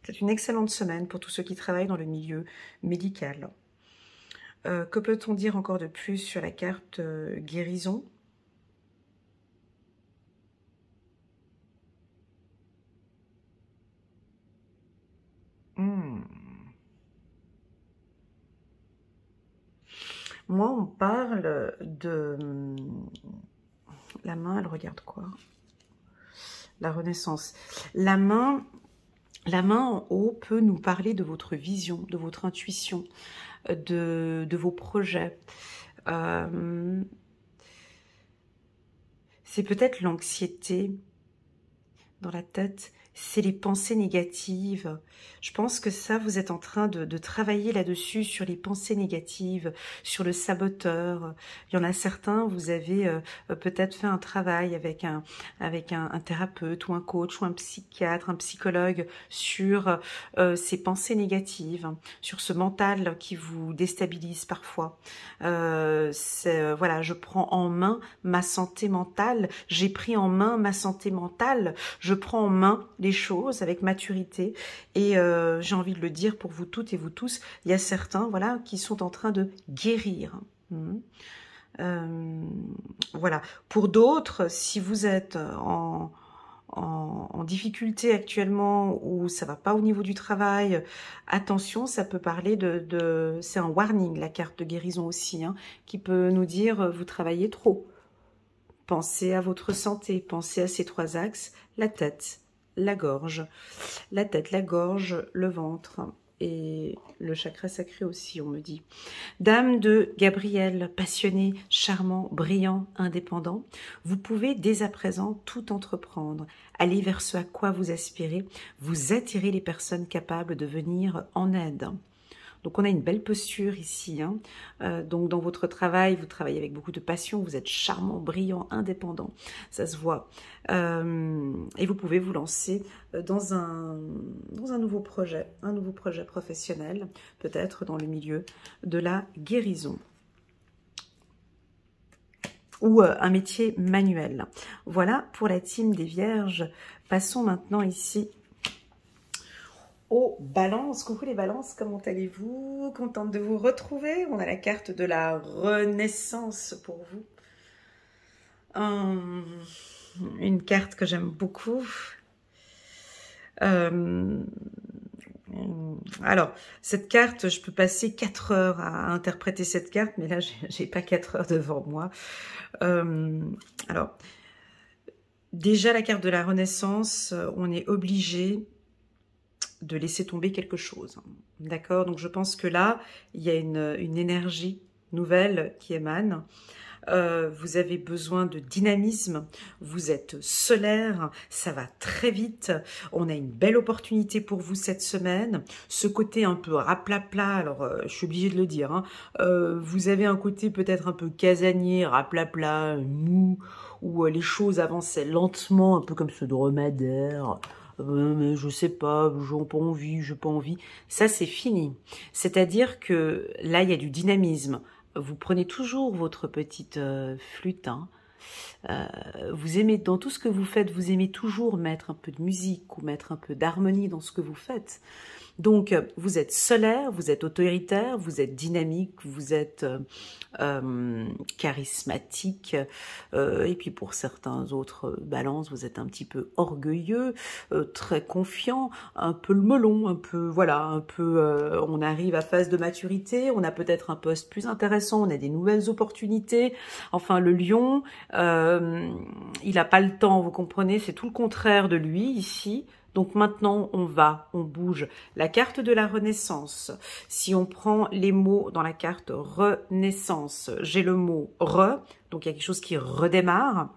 C'est une excellente semaine pour tous ceux qui travaillent dans le milieu médical. Que peut-on dire encore de plus sur la carte guérison? Moi, on parle de... La main, elle regarde quoi? La renaissance. La main en haut peut nous parler de votre vision, de votre intuition, de vos projets. c'est peut-être l'anxiété dans la tête, c'est les pensées négatives. Je pense que ça, vous êtes en train de travailler là-dessus, sur les pensées négatives, sur le saboteur. Il y en a certains, vous avez peut-être fait un travail avec un thérapeute ou un coach ou un psychiatre, un psychologue sur ces pensées négatives, sur ce mental qui vous déstabilise parfois. Voilà, je prends en main ma santé mentale, j'ai pris en main ma santé mentale, je prends en main les choses avec maturité et j'ai envie de le dire pour vous toutes et vous tous, il y a certains voilà qui sont en train de guérir. Voilà. Pour d'autres, si vous êtes en difficulté actuellement ou ça va pas au niveau du travail, attention, ça peut parler c'est un warning, la carte de guérison aussi, hein, qui peut nous dire vous travaillez trop. Pensez à votre santé, pensez à ces 3 axes, la tête, la gorge, la tête, la gorge, le ventre et le chakra sacré aussi, on me dit. Dame de Gabriel, passionné, charmant, brillant, indépendant, vous pouvez dès à présent tout entreprendre, aller vers ce à quoi vous aspirez, vous attirez les personnes capables de venir en aide. Donc on a une belle posture ici, hein. Donc dans votre travail, vous travaillez avec beaucoup de passion, vous êtes charmant, brillant, indépendant, ça se voit. Et vous pouvez vous lancer dans un nouveau projet professionnel, peut-être dans le milieu de la guérison. Ou un métier manuel. Voilà pour la team des Vierges. Passons maintenant ici aux balances. Coucou les balances, comment allez-vous? Contente de vous retrouver. On a la carte de la renaissance pour vous. Une carte que j'aime beaucoup. Alors, cette carte, je peux passer 4 heures à interpréter cette carte, mais là, j'ai pas 4 heures devant moi. Alors, déjà, la carte de la renaissance, on est obligé de laisser tomber quelque chose. D'accord? Donc, je pense que là, il y a une énergie nouvelle qui émane. Vous avez besoin de dynamisme, vous êtes solaire, ça va très vite, on a une belle opportunité pour vous cette semaine, ce côté un peu raplapla, alors je suis obligée de le dire, hein, vous avez un côté peut-être un peu casanier, raplapla, mou, où les choses avançaient lentement, un peu comme ce dromadaire, mais je sais pas, j'ai pas envie, j'ai pas envie, ça c'est fini, c'est-à-dire que là il y a du dynamisme. Vous prenez toujours votre petite flûte, hein. Vous aimez, dans tout ce que vous faites, vous aimez toujours mettre un peu de musique ou mettre un peu d'harmonie dans ce que vous faites. Donc, vous êtes solaire, vous êtes autoritaire, vous êtes dynamique, vous êtes charismatique. Et puis, pour certains autres balances, vous êtes un petit peu orgueilleux, très confiant, un peu le melon, un peu, voilà, un peu, on arrive à phase de maturité, on a peut-être un poste plus intéressant, on a des nouvelles opportunités. Enfin, le lion, il n'a pas le temps, vous comprenez, c'est tout le contraire de lui, ici. Donc maintenant, on bouge. La carte de la renaissance, si on prend les mots dans la carte renaissance, j'ai le mot re, donc il y a quelque chose qui redémarre.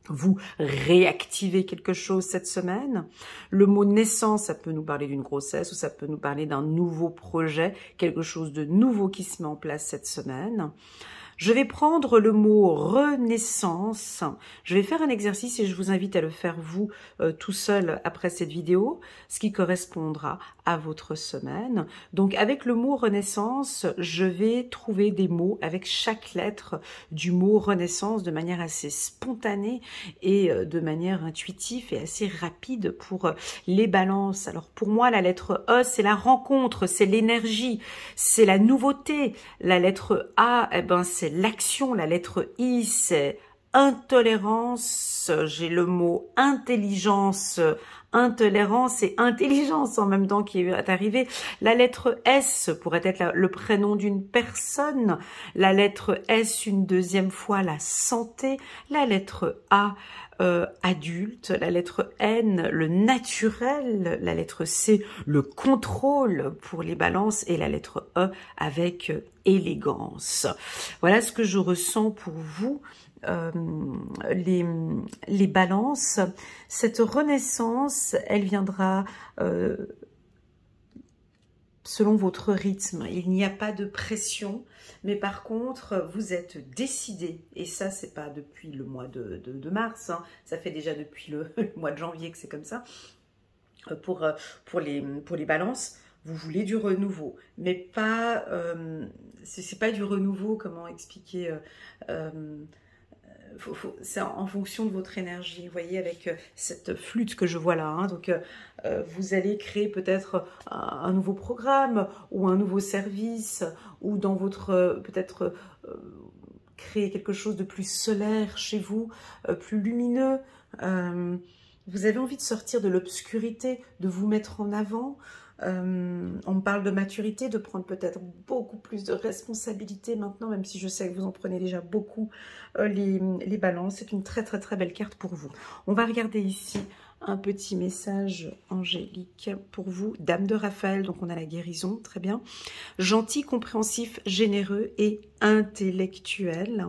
Vous réactivez quelque chose cette semaine. Le mot naissance, ça peut nous parler d'une grossesse ou ça peut nous parler d'un nouveau projet, quelque chose de nouveau qui se met en place cette semaine. Je vais prendre le mot renaissance. Je vais faire un exercice et je vous invite à le faire vous tout seul après cette vidéo, ce qui correspondra à votre semaine. Donc avec le mot renaissance, je vais trouver des mots avec chaque lettre du mot renaissance de manière assez spontanée et de manière intuitive et assez rapide pour les balances. Alors pour moi, la lettre E, c'est la rencontre, c'est l'énergie, c'est la nouveauté. La lettre A, eh ben, c'est l'action. La lettre I, c'est intolérance. J'ai le mot intelligence, intolérance et intelligence en même temps qui est arrivé. La lettre S pourrait être le prénom d'une personne. La lettre S, une deuxième fois, la santé. La lettre A, adulte. La lettre N, le naturel. La lettre C, le contrôle pour les balances. Et la lettre E avec élégance. Voilà ce que je ressens pour vous les balances, cette renaissance, elle viendra selon votre rythme. Il n'y a pas de pression, mais par contre, vous êtes décidé, et ça, c'est pas depuis le mois de mars, hein, ça fait déjà depuis le mois de janvier que c'est comme ça, pour les balances, vous voulez du renouveau, mais pas, c'est pas du renouveau, comment expliquer, c'est en fonction de votre énergie, vous voyez, avec cette flûte que je vois là, hein, donc vous allez créer peut-être un nouveau programme ou un nouveau service, ou dans votre, peut-être créer quelque chose de plus solaire chez vous, plus lumineux. Vous avez envie de sortir de l'obscurité, de vous mettre en avant. On me parle de maturité, de prendre peut-être beaucoup plus de responsabilités maintenant, même si je sais que vous en prenez déjà beaucoup, les balances. C'est une très très très belle carte pour vous. On va regarder ici un petit message angélique pour vous. Dame de Raphaël, donc on a la guérison, très bien. Gentil, compréhensif, généreux et intellectuel.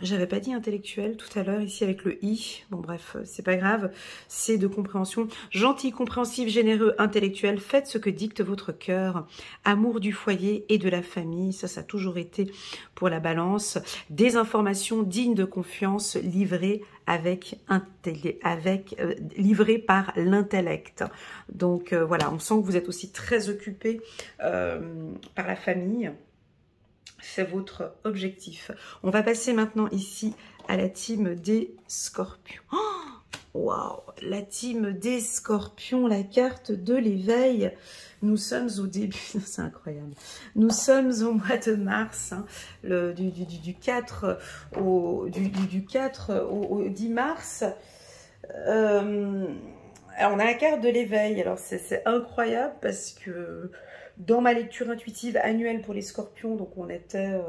J'avais pas dit intellectuel tout à l'heure, ici avec le i. Bon bref, c'est pas grave, c'est de compréhension. Gentil, compréhensif, généreux, intellectuel, faites ce que dicte votre cœur. Amour du foyer et de la famille, ça a toujours été pour la balance. Des informations dignes de confiance livrées livrées par l'intellect. Donc voilà, on sent que vous êtes aussi très occupé par la famille. C'est votre objectif. On va passer maintenant ici à la team des scorpions. Waouh, la team des scorpions, la carte de l'éveil. Nous sommes au début, c'est incroyable. Nous sommes au mois de mars, hein, du 4 au 10 mars. Alors on a la carte de l'éveil. Alors c'est incroyable parce que dans ma lecture intuitive annuelle pour les scorpions, donc on était,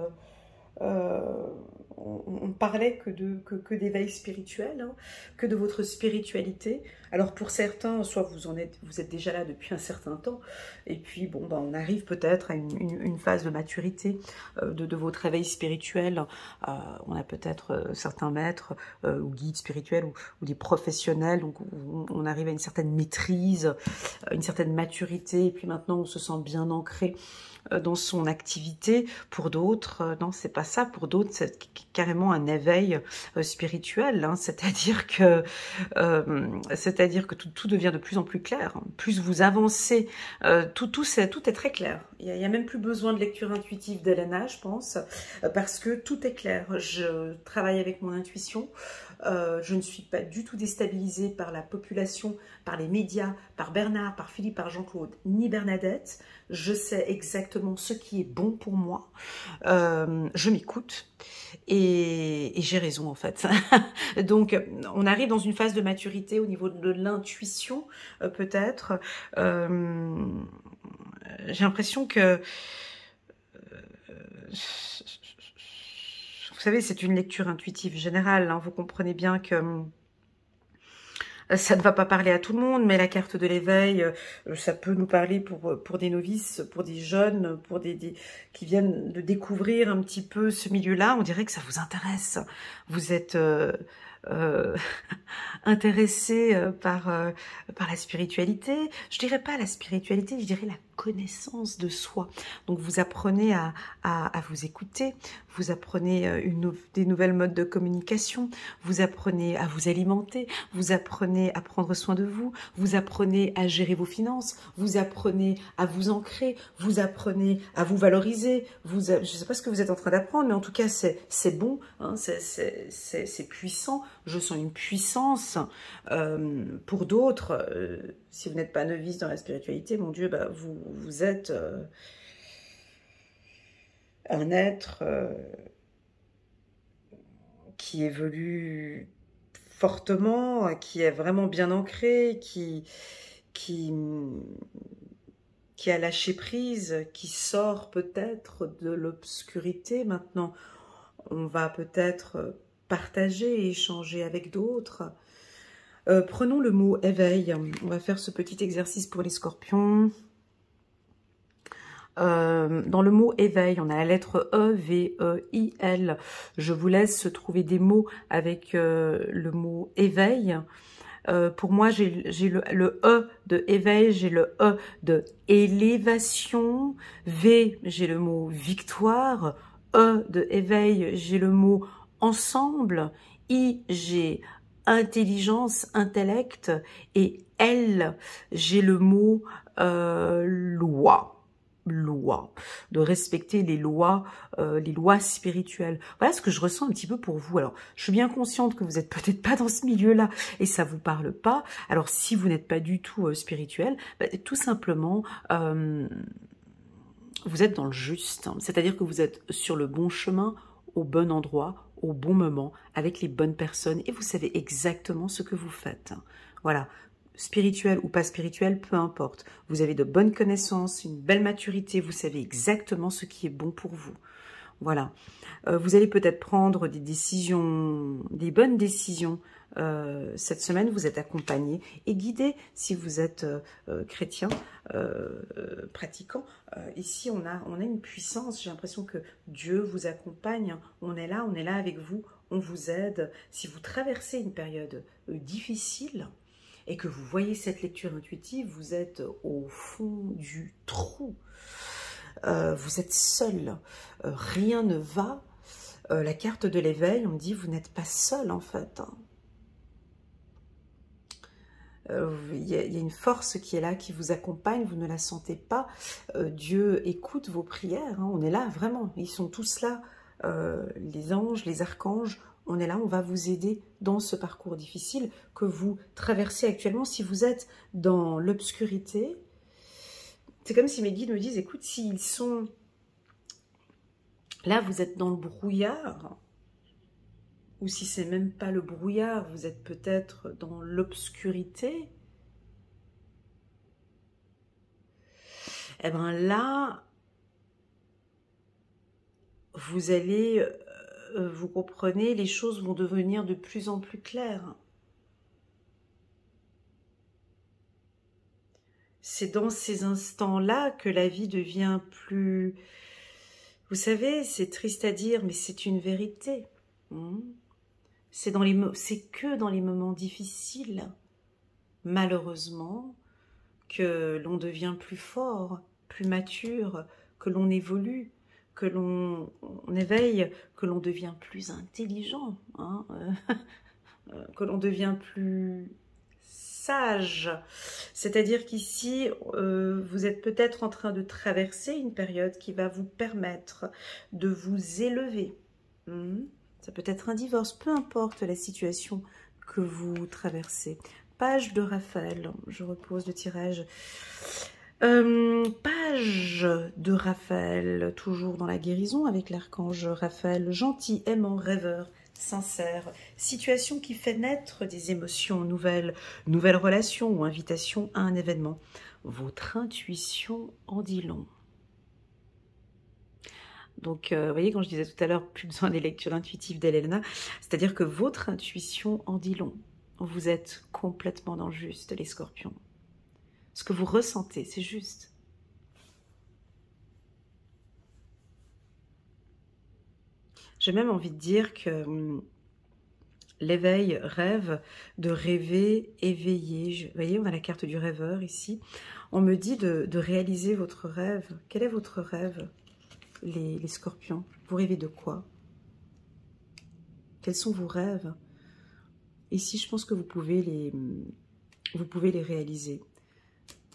on parlait que d'éveil spirituel, hein, que de votre spiritualité. Alors pour certains, soit vous êtes déjà là depuis un certain temps, et puis bon, ben, on arrive peut-être à une phase de maturité de votre éveil spirituel. On a peut-être certains maîtres ou guides spirituels ou des professionnels, donc on arrive à une certaine maîtrise, une certaine maturité, et puis maintenant on se sent bien ancré dans son activité. Pour d'autres, non, c'est pas ça. Pour d'autres, c'est carrément un éveil spirituel, hein. C'est-à-dire que tout devient de plus en plus clair. Plus vous avancez, tout est très clair. Il y a même plus besoin de lecture intuitive d'Elena, je pense, parce que tout est clair. Je travaille avec mon intuition. Je ne suis pas du tout déstabilisée par la population, par les médias, par Bernard, par Philippe, par Jean-Claude, ni Bernadette. Je sais exactement ce qui est bon pour moi. Je m'écoute et j'ai raison en fait. Donc on arrive dans une phase de maturité au niveau de l'intuition peut-être. J'ai l'impression que... vous savez, c'est une lecture intuitive générale, hein. Vous comprenez bien que ça ne va pas parler à tout le monde, mais la carte de l'éveil, ça peut nous parler pour des novices, pour des jeunes, pour des qui viennent de découvrir un petit peu ce milieu-là. On dirait que ça vous intéresse. Vous êtes intéressé par la spiritualité. Je dirais pas la spiritualité, je dirais la connaissance de soi. Donc vous apprenez à vous écouter, vous apprenez des nouvelles modes de communication, vous apprenez à vous alimenter, vous apprenez à prendre soin de vous, vous apprenez à gérer vos finances, vous apprenez à vous ancrer, vous apprenez à vous valoriser. Je ne sais pas ce que vous êtes en train d'apprendre, mais en tout cas c'est bon, hein, c'est puissant. Je sens une puissance. Pour d'autres, si vous n'êtes pas novice dans la spiritualité, mon Dieu, bah, vous êtes un être qui évolue fortement, qui est vraiment bien ancré, qui a lâché prise, qui sort peut-être de l'obscurité. Maintenant, on va peut-être partager et échanger avec d'autres. Prenons le mot éveil. On va faire ce petit exercice pour les scorpions. Dans le mot éveil, on a la lettre E, V, E, I, L. Je vous laisse trouver des mots avec le mot éveil. Pour moi, j'ai le E de éveil, j'ai le E de élévation. V, j'ai le mot victoire. E de éveil, j'ai le mot ensemble. I, j'ai intelligence, intellect. Et L, j'ai le mot loi. Loi, de respecter les lois spirituelles. Voilà ce que je ressens un petit peu pour vous. Alors, je suis bien consciente que vous n'êtes peut-être pas dans ce milieu-là et ça vous parle pas. Alors, si vous n'êtes pas du tout spirituel, bah, tout simplement, vous êtes dans le juste. C'est-à-dire que vous êtes sur le bon chemin, au bon endroit, au bon moment, avec les bonnes personnes et vous savez exactement ce que vous faites. Voilà. Spirituel ou pas spirituel, peu importe. Vous avez de bonnes connaissances, une belle maturité, vous savez exactement ce qui est bon pour vous. Voilà. Vous allez peut-être prendre des décisions, des bonnes décisions. Cette semaine, vous êtes accompagné et guidé si vous êtes chrétien, pratiquant. Ici, on a une puissance. J'ai l'impression que Dieu vous accompagne. On est là avec vous. On vous aide. Si vous traversez une période difficile, et que vous voyez cette lecture intuitive, vous êtes au fond du trou. Vous êêtes seul. Rien ne va. La carte de l'éveil, on me dit, vous n'êtes pas seul en fait. Il y a une force qui est là, qui vous accompagne, vous ne la sentez pas. Dieu écoute vos prières, hein. On est là, vraiment. Ils sont tous là. Les anges, les archanges, on est là, on va vous aider dans ce parcours difficile que vous traversez actuellement. Si vous êtes dans l'obscurité, c'est comme si mes guides me disent, écoute, s'ils sont là, vous êtes dans le brouillard, ou si c'est même pas le brouillard, vous êtes peut-être dans l'obscurité, et bien là, vous allez... vous comprenez, les choses vont devenir de plus en plus claires. C'est dans ces instants-là que la vie devient plus... Vous savez, c'est triste à dire, mais c'est une vérité. C'est que dans les moments difficiles, malheureusement, que l'on devient plus fort, plus mature, que l'on évolue, que l'on éveille, que l'on devient plus intelligent, hein, que l'on devient plus sage. C'est-à-dire qu'ici, vous êtes peut-être en train de traverser une période qui va vous permettre de vous élever. Ça peut être un divorce, peu importe la situation que vous traversez. Page de Raphaël, je repose le tirage. Page de Raphaël, toujours dans la guérison avec l'archange Raphaël, gentil, aimant, rêveur, sincère, situation qui fait naître des émotions nouvelles, nouvelles relations ou invitation à un événement. Votre intuition en dit long. Donc, vous voyez, quand je disais tout à l'heure, plus besoin des lectures intuitives d'Elena, c'est-à-dire que votre intuition en dit long. Vous êtes complètement dans le juste, les scorpions. Ce que vous ressentez, c'est juste. J'ai même envie de dire que l'éveil rêve de rêver éveillé. Vous voyez, on a la carte du rêveur ici. On me dit de réaliser votre rêve. Quel est votre rêve, les scorpions? Vous rêvez de quoi? Quels sont vos rêves? Ici, je pense que vous pouvez les réaliser.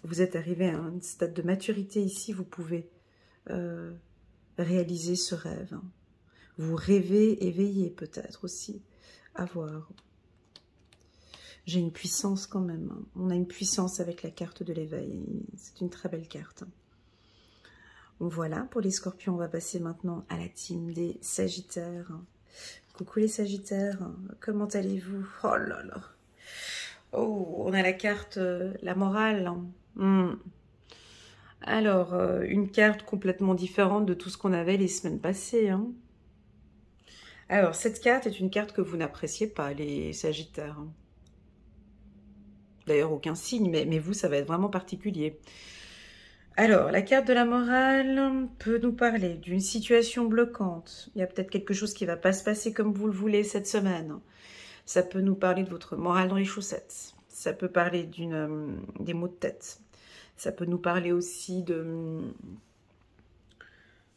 Vous êtes arrivé à un stade de maturité ici, vous pouvez réaliser ce rêve. Vous rêvez éveillé peut-être aussi, à voir. J'ai une puissance quand même. On a une puissance avec la carte de l'éveil. C'est une très belle carte. Voilà, pour les scorpions, on va passer maintenant à la team des sagittaires. Coucou les sagittaires, comment allez-vous? Oh là là. Oh, on a la carte, la morale. Alors, une carte complètement différente de tout ce qu'on avait les semaines passées. Alors, cette carte est une carte que vous n'appréciez pas, les sagittaires. D'ailleurs, aucun signe, mais vous, ça va être vraiment particulier. Alors, la carte de la morale peut nous parler d'une situation bloquante. Il y a peut-être quelque chose qui ne va pas se passer comme vous le voulez cette semaine. Ça peut nous parler de votre morale dans les chaussettes. Ça peut parler des maux de tête. Ça peut nous parler aussi de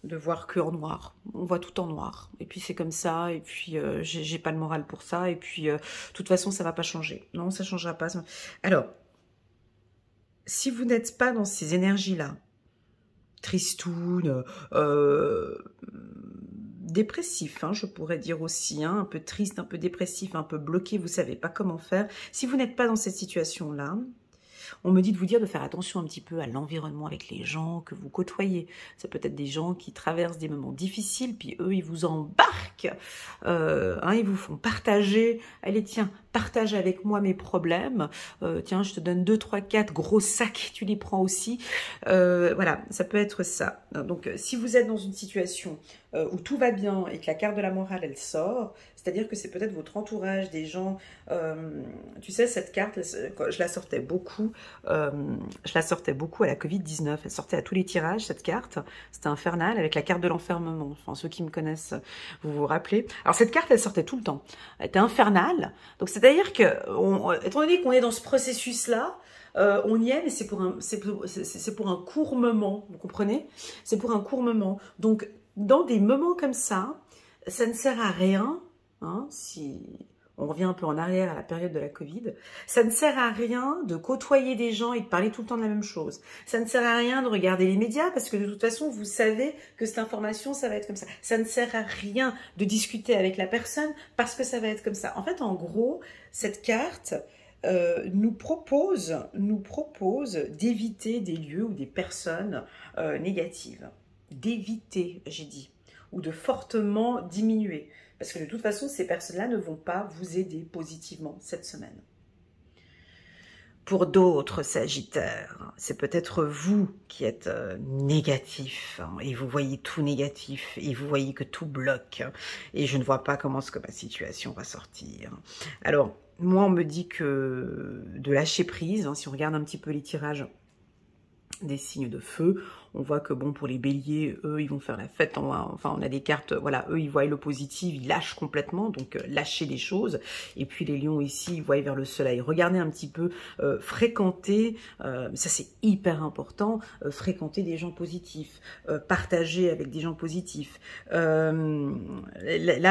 voir que en noir. On voit tout en noir. Et puis c'est comme ça. Et puis j'ai pas le moral pour ça. Et puis de toute façon, ça va pas changer. Non, ça changera pas. Alors, si vous n'êtes pas dans ces énergies-là, tristoun, dépressif, hein, je pourrais dire aussi, hein, un peu triste, un peu dépressif, un peu bloqué, vous savez pas comment faire. Si vous n'êtes pas dans cette situation-là, on me dit de vous dire de faire attention un petit peu à l'environnement avec les gens que vous côtoyez. Ça peut être des gens qui traversent des moments difficiles, puis eux, ils vous embarquent, ils vous font partager. Allez, tiens, partage avec moi mes problèmes. Tiens, je te donne 2, 3, 4 gros sacs, tu les prends aussi. Voilà, ça peut être ça. Donc, si vous êtes dans une situation où tout va bien et que la carte de la morale, elle sort, c'est-à-dire que c'est peut-être votre entourage, des gens... tu sais, cette carte, je la sortais beaucoup. Je la sortais beaucoup à la Covid-19. Elle sortait à tous les tirages, cette carte. C'était infernal, avec la carte de l'enfermement. Enfin, ceux qui me connaissent, vous vous rappelez. Alors, cette carte, elle sortait tout le temps. Elle était infernale. Donc, c'est-à-dire que, étant donné qu'on est dans ce processus-là, on y est, mais c'est pour un court moment. Vous comprenez? C'est pour un court moment. Donc, dans des moments comme ça ne sert à rien, hein, si on revient un peu en arrière à la période de la Covid, ça ne sert à rien de côtoyer des gens et de parler tout le temps de la même chose. Ça ne sert à rien de regarder les médias parce que de toute façon, vous savez que cette information, ça va être comme ça. Ça ne sert à rien de discuter avec la personne parce que ça va être comme ça. En fait, en gros, cette carte nous propose d'éviter des lieux ou des personnes négatives. D'éviter, j'ai dit, ou de fortement diminuer. Parce que de toute façon, ces personnes-là ne vont pas vous aider positivement cette semaine. Pour d'autres Sagittaires, c'est peut-être vous qui êtes négatif, hein, et vous voyez tout négatif, et vous voyez que tout bloque, et je ne vois pas comment est-ce que ma situation va sortir. Alors, moi, on me dit que de lâcher prise, hein, si on regarde un petit peu les tirages des signes de feu, on voit que bon, pour les béliers, eux, ils vont faire la fête, enfin on a des cartes, voilà, eux, ils voient le positif, ils lâchent complètement, donc lâcher les choses, et puis les lions ici, ils voient vers le soleil. Regardez un petit peu, fréquenter, ça c'est hyper important, fréquenter des gens positifs, partager avec des gens positifs. Là,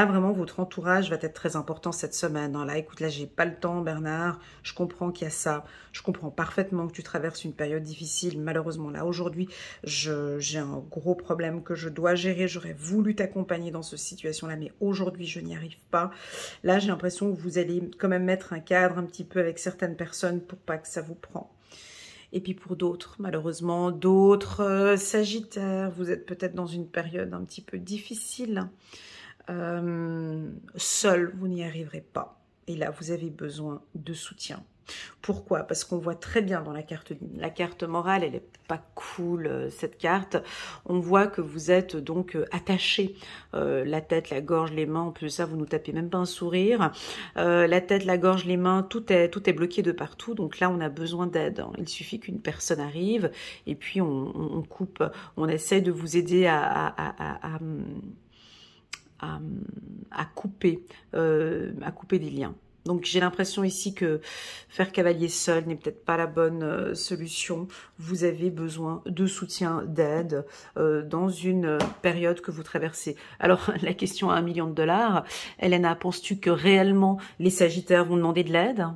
vraiment, votre entourage va être très important cette semaine. Hein. Là, écoute, là, j'ai pas le temps, Bernard, je comprends qu'il y a ça, je comprends parfaitement que tu traverses une période difficile, malheureusement, là, aujourd'hui, j'ai un gros problème que je dois gérer. J'aurais voulu t'accompagner dans cette situation-là, mais aujourd'hui, je n'y arrive pas. Là, j'ai l'impression que vous allez quand même mettre un cadre un petit peu avec certaines personnes pour pas que ça vous prend. Et puis pour d'autres, malheureusement, d'autres Sagittaires, vous êtes peut-être dans une période un petit peu difficile. Seul, vous n'y arriverez pas. Et là, vous avez besoin de soutien. Pourquoi? Parce qu'on voit très bien dans la carte morale, elle est pas cool cette carte. On voit que vous êtes donc attaché, la tête, la gorge, les mains. En plus de ça, vous nous tapez même pas un sourire. La tête, la gorge, les mains, tout est bloqué de partout. Donc là, on a besoin d'aide. Il suffit qu'une personne arrive et puis on coupe. On essaie de vous aider à couper des liens. Donc j'ai l'impression ici que faire cavalier seul n'est peut-être pas la bonne solution. Vous avez besoin de soutien, d'aide dans une période que vous traversez. Alors la question à $1 million, Elena, penses-tu que réellement les Sagittaires vont demander de l'aide?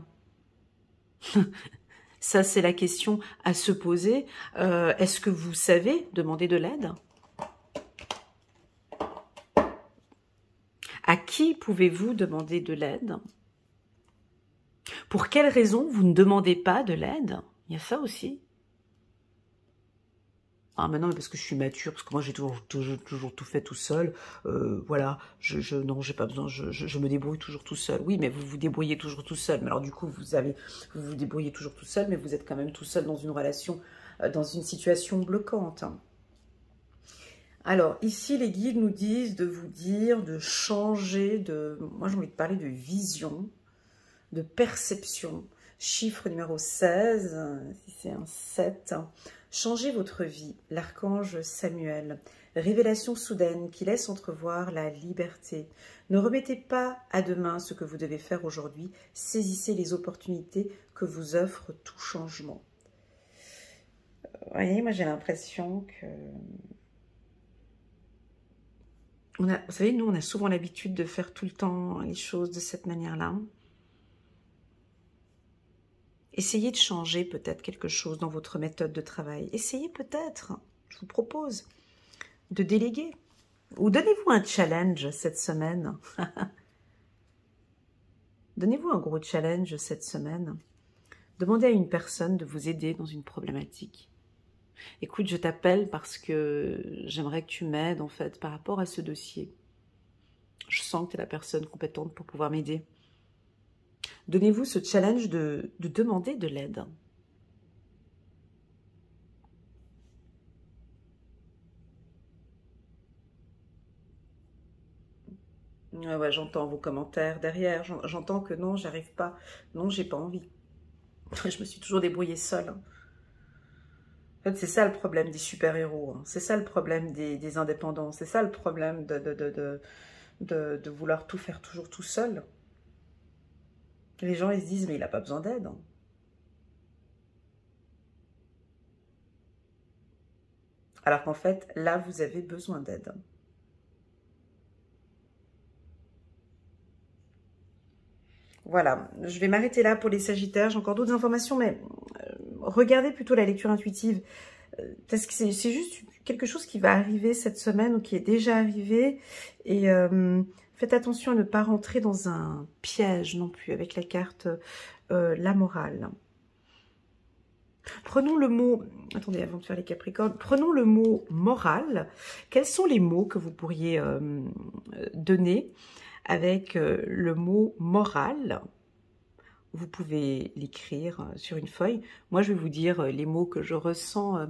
Ça c'est la question à se poser. Est-ce que vous savez demander de l'aide? À qui pouvez-vous demander de l'aide? Pour quelles raisons vous ne demandez pas de l'aide? Il y a ça aussi. Ah, mais non, mais parce que je suis mature, parce que moi j'ai toujours tout fait tout seul. Voilà, non, j'ai pas besoin, je me débrouille toujours tout seul. Oui, mais vous vous débrouillez toujours tout seul. Mais alors du coup, vous vous débrouillez toujours tout seul, mais vous êtes quand même tout seul dans une relation, dans une situation bloquante. Alors, ici, les guides nous disent de vous dire de changer de... Moi, j'ai envie de parler de vision, de perception Chiffre numéro 16, si c'est un 7. Changez votre vie, l'archange Samuel. Révélation soudaine qui laisse entrevoir la liberté. Ne remettez pas à demain ce que vous devez faire aujourd'hui. Saisissez les opportunités que vous offre tout changement. Vous voyez, moi j'ai l'impression que... vous savez, nous on a souvent l'habitude de faire tout le temps les choses de cette manière-là. Essayez de changer peut-être quelque chose dans votre méthode de travail. Essayez peut-être, je vous propose, de déléguer. Ou donnez-vous un challenge cette semaine. Donnez-vous un gros challenge cette semaine. Demandez à une personne de vous aider dans une problématique. Écoute, je t'appelle parce que j'aimerais que tu m'aides en fait par rapport à ce dossier. Je sens que tu es la personne compétente pour pouvoir m'aider. Donnez-vous ce challenge de demander de l'aide. Ouais, j'entends vos commentaires derrière. J'entends que non, j'arrive pas. Non, j'ai pas envie. Je me suis toujours débrouillée seule. En fait, c'est ça le problème des super-héros. C'est ça le problème des indépendants. C'est ça le problème de vouloir tout faire toujours tout seul. Les gens, ils se disent, mais il n'a pas besoin d'aide. Alors qu'en fait, là, vous avez besoin d'aide. Voilà, je vais m'arrêter là pour les Sagittaires. J'ai encore d'autres informations, mais regardez plutôt la lecture intuitive. Parce que c'est juste quelque chose qui va arriver cette semaine ou qui est déjà arrivé. Et faites attention à ne pas rentrer dans un piège non plus avec la carte la morale. Prenons le mot, attendez avant de faire les Capricornes, prenons le mot moral. Quels sont les mots que vous pourriez donner avec le mot moral? Vous pouvez l'écrire sur une feuille. Moi, je vais vous dire les mots que je ressens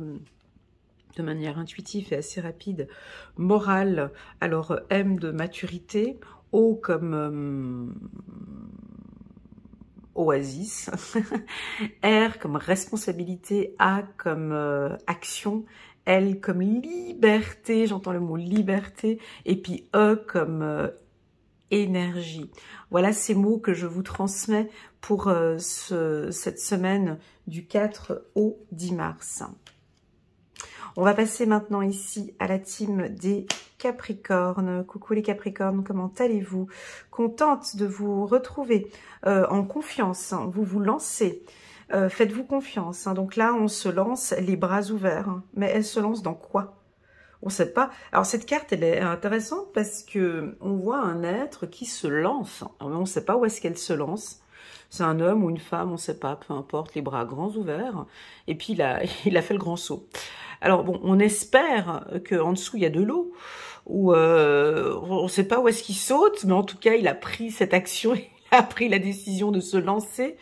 de manière intuitive et assez rapide. Moral, alors M de maturité, O comme oasis, R comme responsabilité, A comme action, L comme liberté, j'entends le mot liberté, et puis E comme énergie. Voilà ces mots que je vous transmets pour cette semaine du 4 au 10 mars. On va passer maintenant ici à la team des Capricornes. Coucou les Capricornes, comment allez-vous? Contente de vous retrouver en confiance. Vous vous lancez. Faites-vous confiance. Donc là, on se lance les bras ouverts. Mais elle se lance dans quoi? On ne sait pas. Alors cette carte, elle est intéressante parce que on voit un être qui se lance. Alors, on ne sait pas où est-ce qu'elle se lance. C'est un homme ou une femme, on ne sait pas, peu importe, les bras grands ouverts. Et puis il a fait le grand saut. Alors bon, on espère qu'en dessous il y a de l'eau. Ou on ne sait pas où est-ce qu'il saute, mais en tout cas il a pris cette action. Il a pris la décision de se lancer.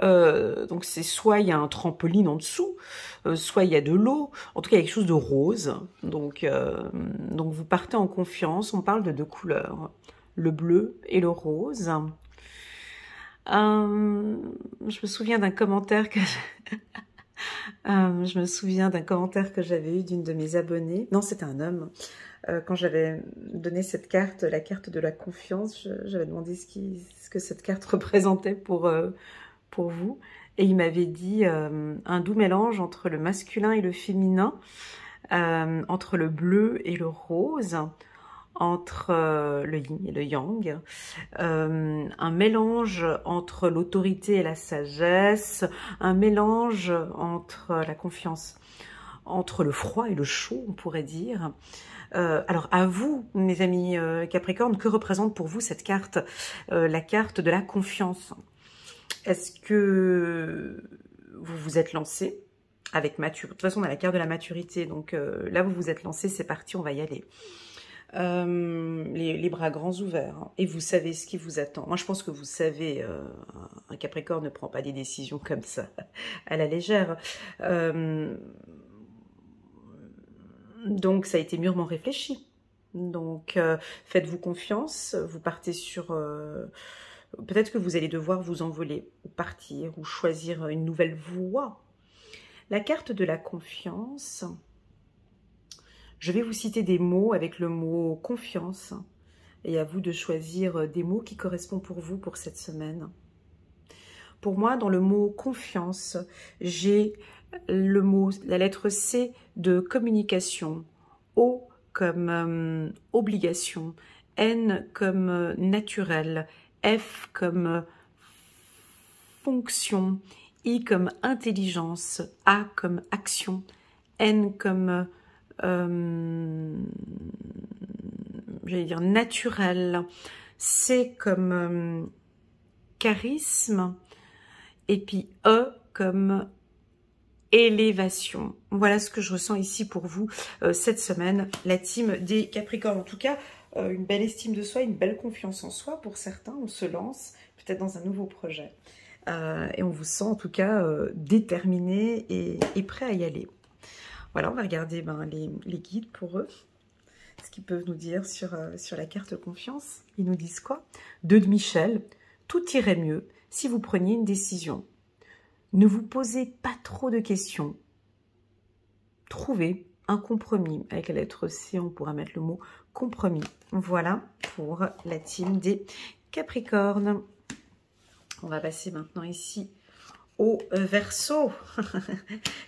Donc c'est soit il y a un trampoline en dessous, soit il y a de l'eau. En tout cas, il y a quelque chose de rose. Donc vous partez en confiance. On parle de deux couleurs, le bleu et le rose. Je me souviens d'un commentaire que j'avais eu d'une de mes abonnées. Non, c'était un homme. Quand j'avais donné cette carte, la carte de la confiance, j'avais demandé ce que cette carte représentait pour vous. Et il m'avait dit un doux mélange entre le masculin et le féminin, entre le bleu et le rose, entre le yin et le yang, un mélange entre l'autorité et la sagesse, un mélange entre la confiance, entre le froid et le chaud, on pourrait dire. Alors à vous, mes amis Capricorne, que représente pour vous cette carte, la carte de la confiance? Est-ce que vous vous êtes lancé avec maturité? De toute façon, on a la carte de la maturité, donc là, vous vous êtes lancé, c'est parti, on va y aller. Les bras grands ouverts, hein, et vous savez ce qui vous attend. Moi, je pense que vous savez, un Capricorne ne prend pas des décisions comme ça, à la légère. Donc, ça a été mûrement réfléchi. Donc, faites-vous confiance, vous partez sur Peut-être que vous allez devoir vous envoler, ou partir, ou choisir une nouvelle voie. La carte de la confiance, je vais vous citer des mots avec le mot confiance, et à vous de choisir des mots qui correspondent pour vous pour cette semaine. Pour moi, dans le mot confiance, j'ai le mot, la lettre C de communication, O comme obligation, N comme naturel, F comme fonction, I comme intelligence, A comme action, N comme j'allais dire naturel, C comme charisme, et puis E comme élévation. Voilà ce que je ressens ici pour vous cette semaine, la team des Capricornes. En tout cas, une belle estime de soi, une belle confiance en soi pour certains. On se lance peut-être dans un nouveau projet. Et on vous sent en tout cas déterminé et prêt à y aller. Voilà, on va regarder les guides pour eux. Ce qu'ils peuvent nous dire sur la carte confiance. Ils nous disent quoi? 2 de Michel. Tout irait mieux si vous preniez une décision. Ne vous posez pas trop de questions. Trouvez un compromis. Avec la lettre C, on pourra mettre le mot compromis. Voilà pour la team des Capricornes. On va passer maintenant ici au Verseau.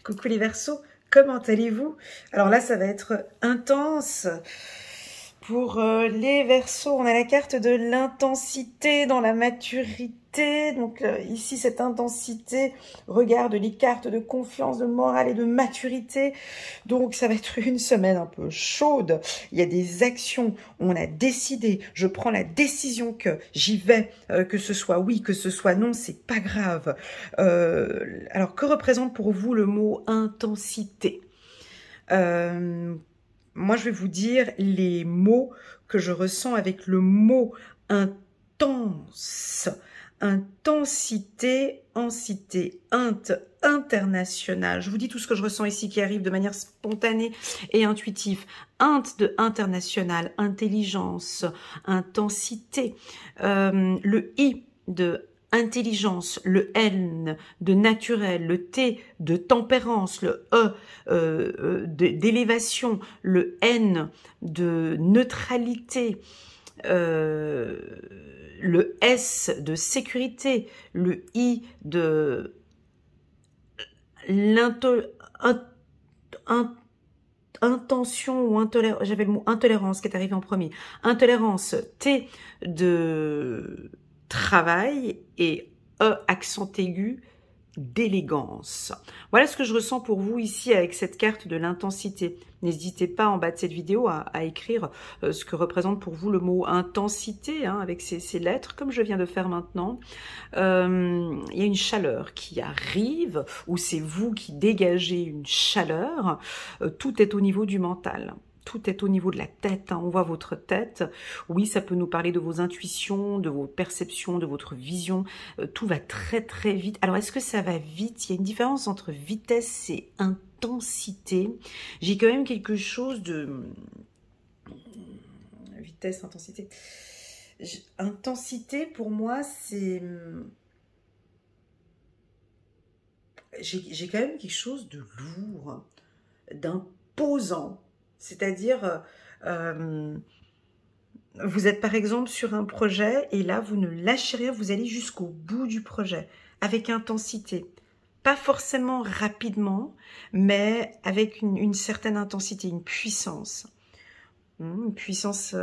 Coucou les Verseaux, comment allez-vous? Alors là, ça va être intense. Pour les Verseaux, on a la carte de l'intensité dans la maturité. Donc ici, cette intensité regarde les cartes de confiance, de morale et de maturité. Donc ça va être une semaine un peu chaude. Il y a des actions, on a décidé, je prends la décision que j'y vais, que ce soit oui, que ce soit non, c'est pas grave. Alors que représente pour vous le mot intensité? Moi, je vais vous dire les mots que je ressens avec le mot intense. Intensité, international. Je vous dis tout ce que je ressens ici qui arrive de manière spontanée et intuitive. De international, intelligence, intensité. Le I de intelligence, le N de naturel, le T de tempérance, le E d'élévation, le N de neutralité, le S de sécurité, le I de intention ou intolérance, j'avais le mot intolérance qui est arrivé en premier, intolérance, T de travail et E accent aigu d'élégance. Voilà ce que je ressens pour vous ici avec cette carte de l'intensité. N'hésitez pas en bas de cette vidéo à écrire ce que représente pour vous le mot intensité, hein, avec ces lettres, comme je viens de faire maintenant. Il y a une chaleur qui arrive, ou c'est vous qui dégagez une chaleur. Tout est au niveau du mental. Tout est au niveau de la tête, hein. On voit votre tête. Oui, ça peut nous parler de vos intuitions, de vos perceptions, de votre vision. Tout va très très vite. Alors, est-ce que ça va vite? Il y a une différence entre vitesse et intensité. J'ai quand même quelque chose de... Vitesse, intensité. Intensité, pour moi, c'est... J'ai quand même quelque chose de lourd, d'imposant. C'est-à-dire, vous êtes par exemple sur un projet et là, vous ne lâchez rien, vous allez jusqu'au bout du projet avec intensité. Pas forcément rapidement, mais avec une certaine intensité, une puissance. Une puissance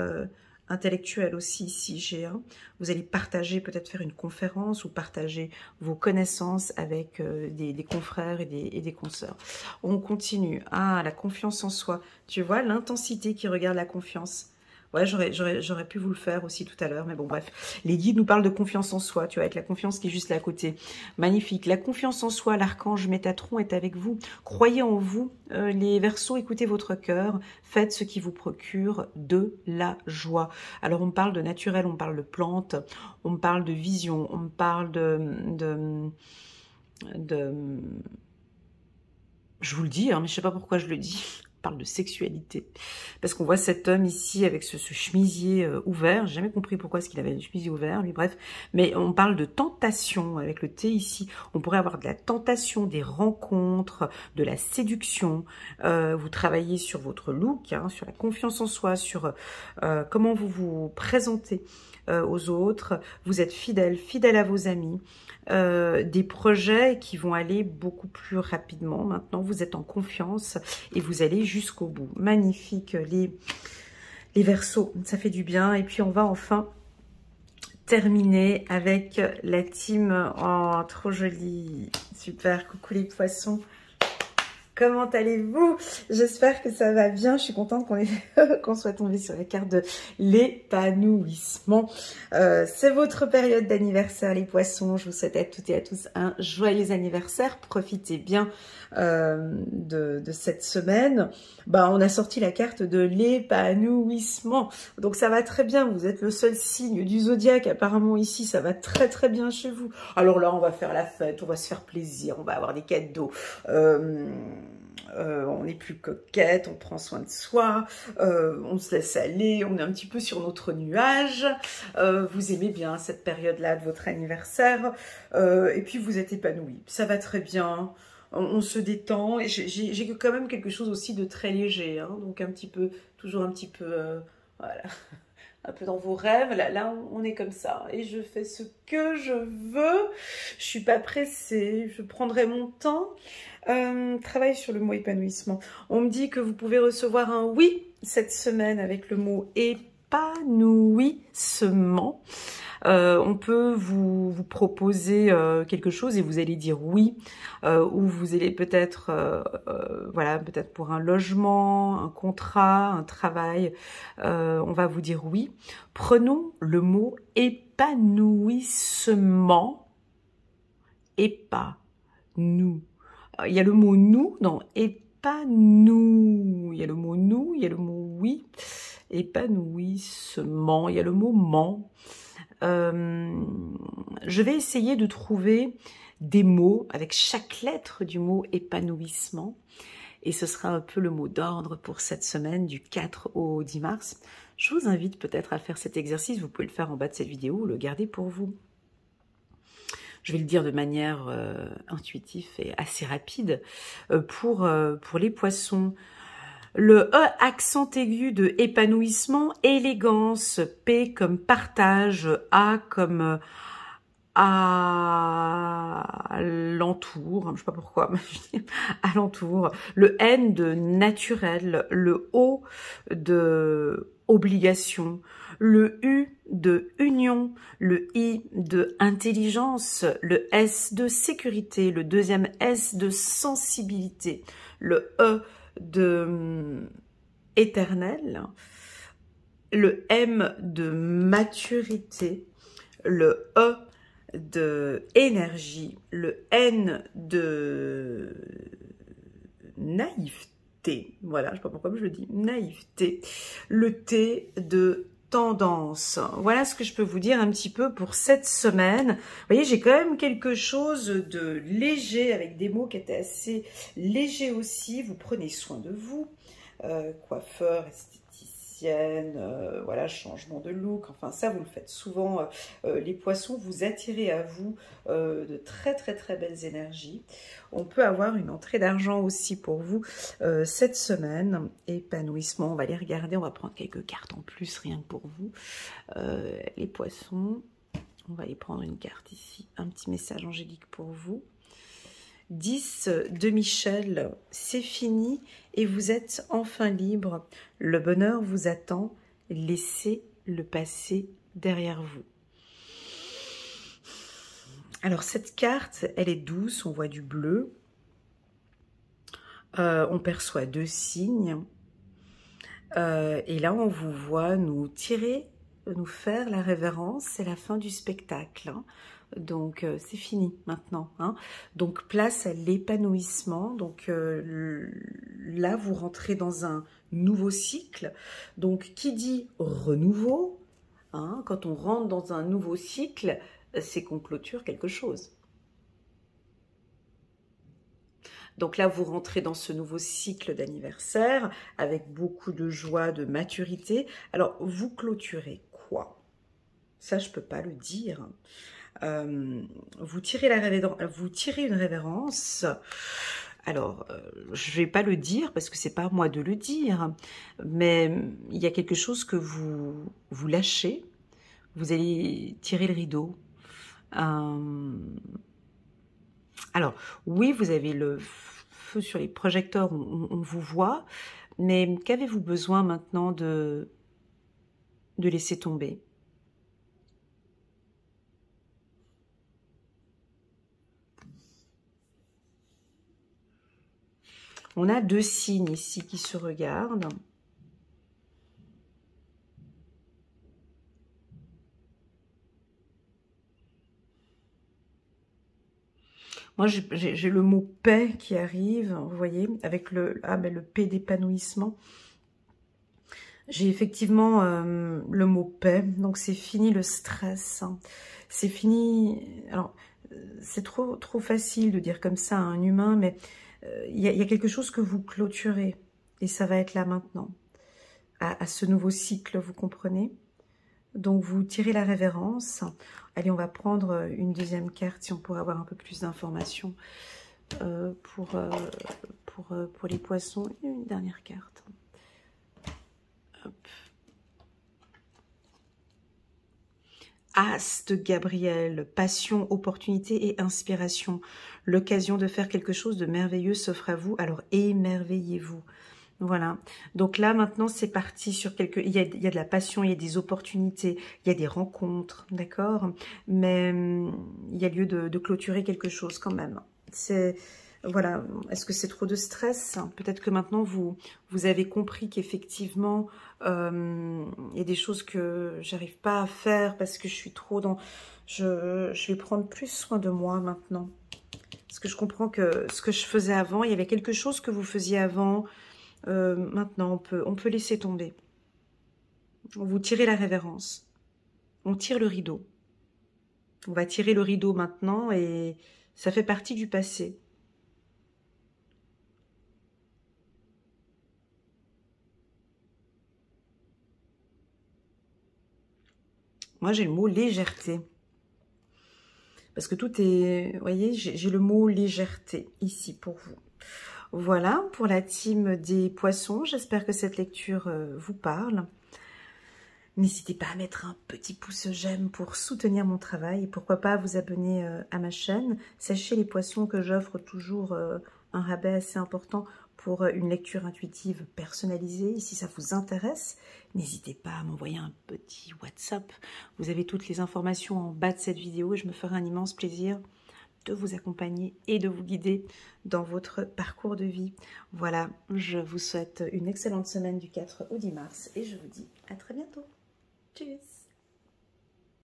intellectuelle aussi, ici, j'ai un. Vous allez partager, peut-être faire une conférence ou partager vos connaissances avec des confrères et des consoeurs. On continue. Ah, la confiance en soi. Tu vois, l'intensité qui regarde la confiance. Ouais, j'aurais pu vous le faire aussi tout à l'heure, mais bon, bref. Les guides nous parlent de confiance en soi, tu vois, avec la confiance qui est juste là à côté. Magnifique. La confiance en soi, l'archange Métatron est avec vous. Croyez en vous, les Verseaux, écoutez votre cœur, faites ce qui vous procure de la joie. Alors, on parle de naturel, on parle de plantes, on parle de vision, on parle de... Je vous le dis, hein, mais je sais pas pourquoi je le dis. parle de sexualité. Parce qu'on voit cet homme ici avec ce chemisier ouvert. J'ai jamais compris pourquoi est-ce qu'il avait un chemisier ouvert, lui, bref. Mais on parle de tentation avec le T ici. On pourrait avoir de la tentation, des rencontres, de la séduction. Vous travaillez sur votre look, hein, sur la confiance en soi, sur comment vous vous présentez aux autres. Vous êtes fidèle à vos amis. Des projets qui vont aller beaucoup plus rapidement. Maintenant, vous êtes en confiance et vous allez jusqu'au bout. Magnifique, les Verseaux, ça fait du bien. Et puis, on va enfin terminer avec la team. Oh, trop jolie. Super, coucou les poissons. Comment allez-vous? J'espère que ça va bien. Je suis contente qu'on soit tombé sur la carte de l'épanouissement. C'est votre période d'anniversaire, les poissons. Je vous souhaite à toutes et à tous un joyeux anniversaire. Profitez bien de cette semaine. Bah, on a sorti la carte de l'épanouissement. Donc ça va très bien. Vous êtes le seul signe du zodiaque. Apparemment ici, ça va très très bien chez vous. Alors là, on va faire la fête, on va se faire plaisir, on va avoir des cadeaux. On est plus coquette, on prend soin de soi, on se laisse aller, on est un petit peu sur notre nuage. Vous aimez bien cette période-là de votre anniversaire, et puis vous êtes épanoui. Ça va très bien, on se détend. J'ai quand même quelque chose aussi de très léger, hein, donc un petit peu, toujours un petit peu, voilà. Un peu dans vos rêves, là on est comme ça, et je fais ce que je veux, je suis pas pressée, je prendrai mon temps. Travaille sur le mot épanouissement. On me dit que vous pouvez recevoir un oui cette semaine avec le mot épanouissement. On peut vous proposer quelque chose et vous allez dire oui, ou vous allez peut-être, voilà, peut-être pour un logement, un contrat, un travail, on va vous dire oui. Prenons le mot épanouissement, épanou. Il y a le mot nous dans épanou. Il y a le mot nous, il y a le mot oui, épanouissement, il y a le mot ment. Je vais essayer de trouver des mots avec chaque lettre du mot épanouissement. Et ce sera un peu le mot d'ordre pour cette semaine du 4 au 10 mars. Je vous invite peut-être à faire cet exercice. Vous pouvez le faire en bas de cette vidéo ou le garder pour vous. Je vais le dire de manière intuitive et assez rapide. Pour les poissons, le E accent aigu de épanouissement, élégance, P comme partage, A comme alentour, je sais pas pourquoi, alentour, le N de naturel, le O de obligation, le U de union, le I de intelligence, le S de sécurité, le deuxième S de sensibilité, le E de éternel, le M de maturité, le E de énergie, le N de naïveté, voilà, je sais pas pourquoi je le dis, naïveté, le T de tendance. Voilà ce que je peux vous dire un petit peu pour cette semaine. Vous voyez, j'ai quand même quelque chose de léger avec des mots qui étaient assez légers aussi. Vous prenez soin de vous, coiffeur, esthéticienne, voilà, changement de look, enfin ça vous le faites souvent, les poissons, vous attirez à vous de très très très belles énergies. On peut avoir une entrée d'argent aussi pour vous cette semaine. Épanouissement, on va les regarder, on va prendre quelques cartes en plus rien que pour vous, les poissons. On va aller prendre une carte ici, un petit message angélique pour vous. 10 de Michel, c'est fini et vous êtes enfin libre. Le bonheur vous attend, laissez le passé derrière vous. Alors cette carte, elle est douce, on voit du bleu. On perçoit 2 signes. Et là, on vous voit nous tirer, nous faire la révérence. C'est la fin du spectacle, hein. Donc, c'est fini maintenant, hein. Donc, place à l'épanouissement. Donc, là, vous rentrez dans un nouveau cycle. Donc, qui dit renouveau, hein, quand on rentre dans un nouveau cycle, c'est qu'on clôture quelque chose. Donc là, vous rentrez dans ce nouveau cycle d'anniversaire avec beaucoup de joie, de maturité. Alors, vous clôturez quoi? Ça, je ne peux pas le dire. Vous tirez une révérence. Alors, je ne vais pas le dire parce que c'est pas à moi de le dire, mais il y a quelque chose que vous lâchez. Vous allez tirer le rideau. Alors, oui, vous avez le feu sur les projecteurs, on vous voit, mais qu'avez-vous besoin maintenant de laisser tomber? On a deux signes ici qui se regardent. Moi, j'ai le mot paix qui arrive, vous voyez, avec le P d'épanouissement. J'ai effectivement le mot paix, donc c'est fini le stress. Hein. C'est fini... Alors, c'est trop facile de dire comme ça à un humain, mais il y a quelque chose que vous clôturez. Et ça va être là maintenant, à ce nouveau cycle, vous comprenez? Donc, vous tirez la révérence. Allez, on va prendre une deuxième carte, si on pourrait avoir un peu plus d'informations pour les poissons. Et une dernière carte. Hop. As de Gabriel, passion, opportunité et inspiration. L'occasion de faire quelque chose de merveilleux s'offre à vous, alors émerveillez-vous. Voilà, donc là maintenant c'est parti sur il y a de la passion, il y a des opportunités, il y a des rencontres, d'accord, mais il y a lieu de clôturer quelque chose quand même. Voilà, est-ce que c'est trop de stress? Peut-être que maintenant vous avez compris qu'effectivement il y a des choses que j'arrive pas à faire parce que je suis trop dans... Je vais prendre plus soin de moi maintenant. Parce que je comprends que ce que je faisais avant, il y avait quelque chose que vous faisiez avant... maintenant, on peut laisser tomber. Vous tirez la révérence. On tire le rideau. On va tirer le rideau maintenant et ça fait partie du passé. Moi, j'ai le mot légèreté. Parce que tout est... Vous voyez, j'ai le mot légèreté ici pour vous. Voilà, pour la team des poissons, j'espère que cette lecture vous parle. N'hésitez pas à mettre un petit pouce j'aime pour soutenir mon travail et pourquoi pas vous abonner à ma chaîne. Sachez les poissons que j'offre toujours un rabais assez important pour une lecture intuitive personnalisée. Si ça vous intéresse, n'hésitez pas à m'envoyer un petit WhatsApp. Vous avez toutes les informations en bas de cette vidéo et je me ferai un immense plaisir de vous accompagner et de vous guider dans votre parcours de vie. Voilà, je vous souhaite une excellente semaine du 4 au 10 mars et je vous dis à très bientôt. Tschüss.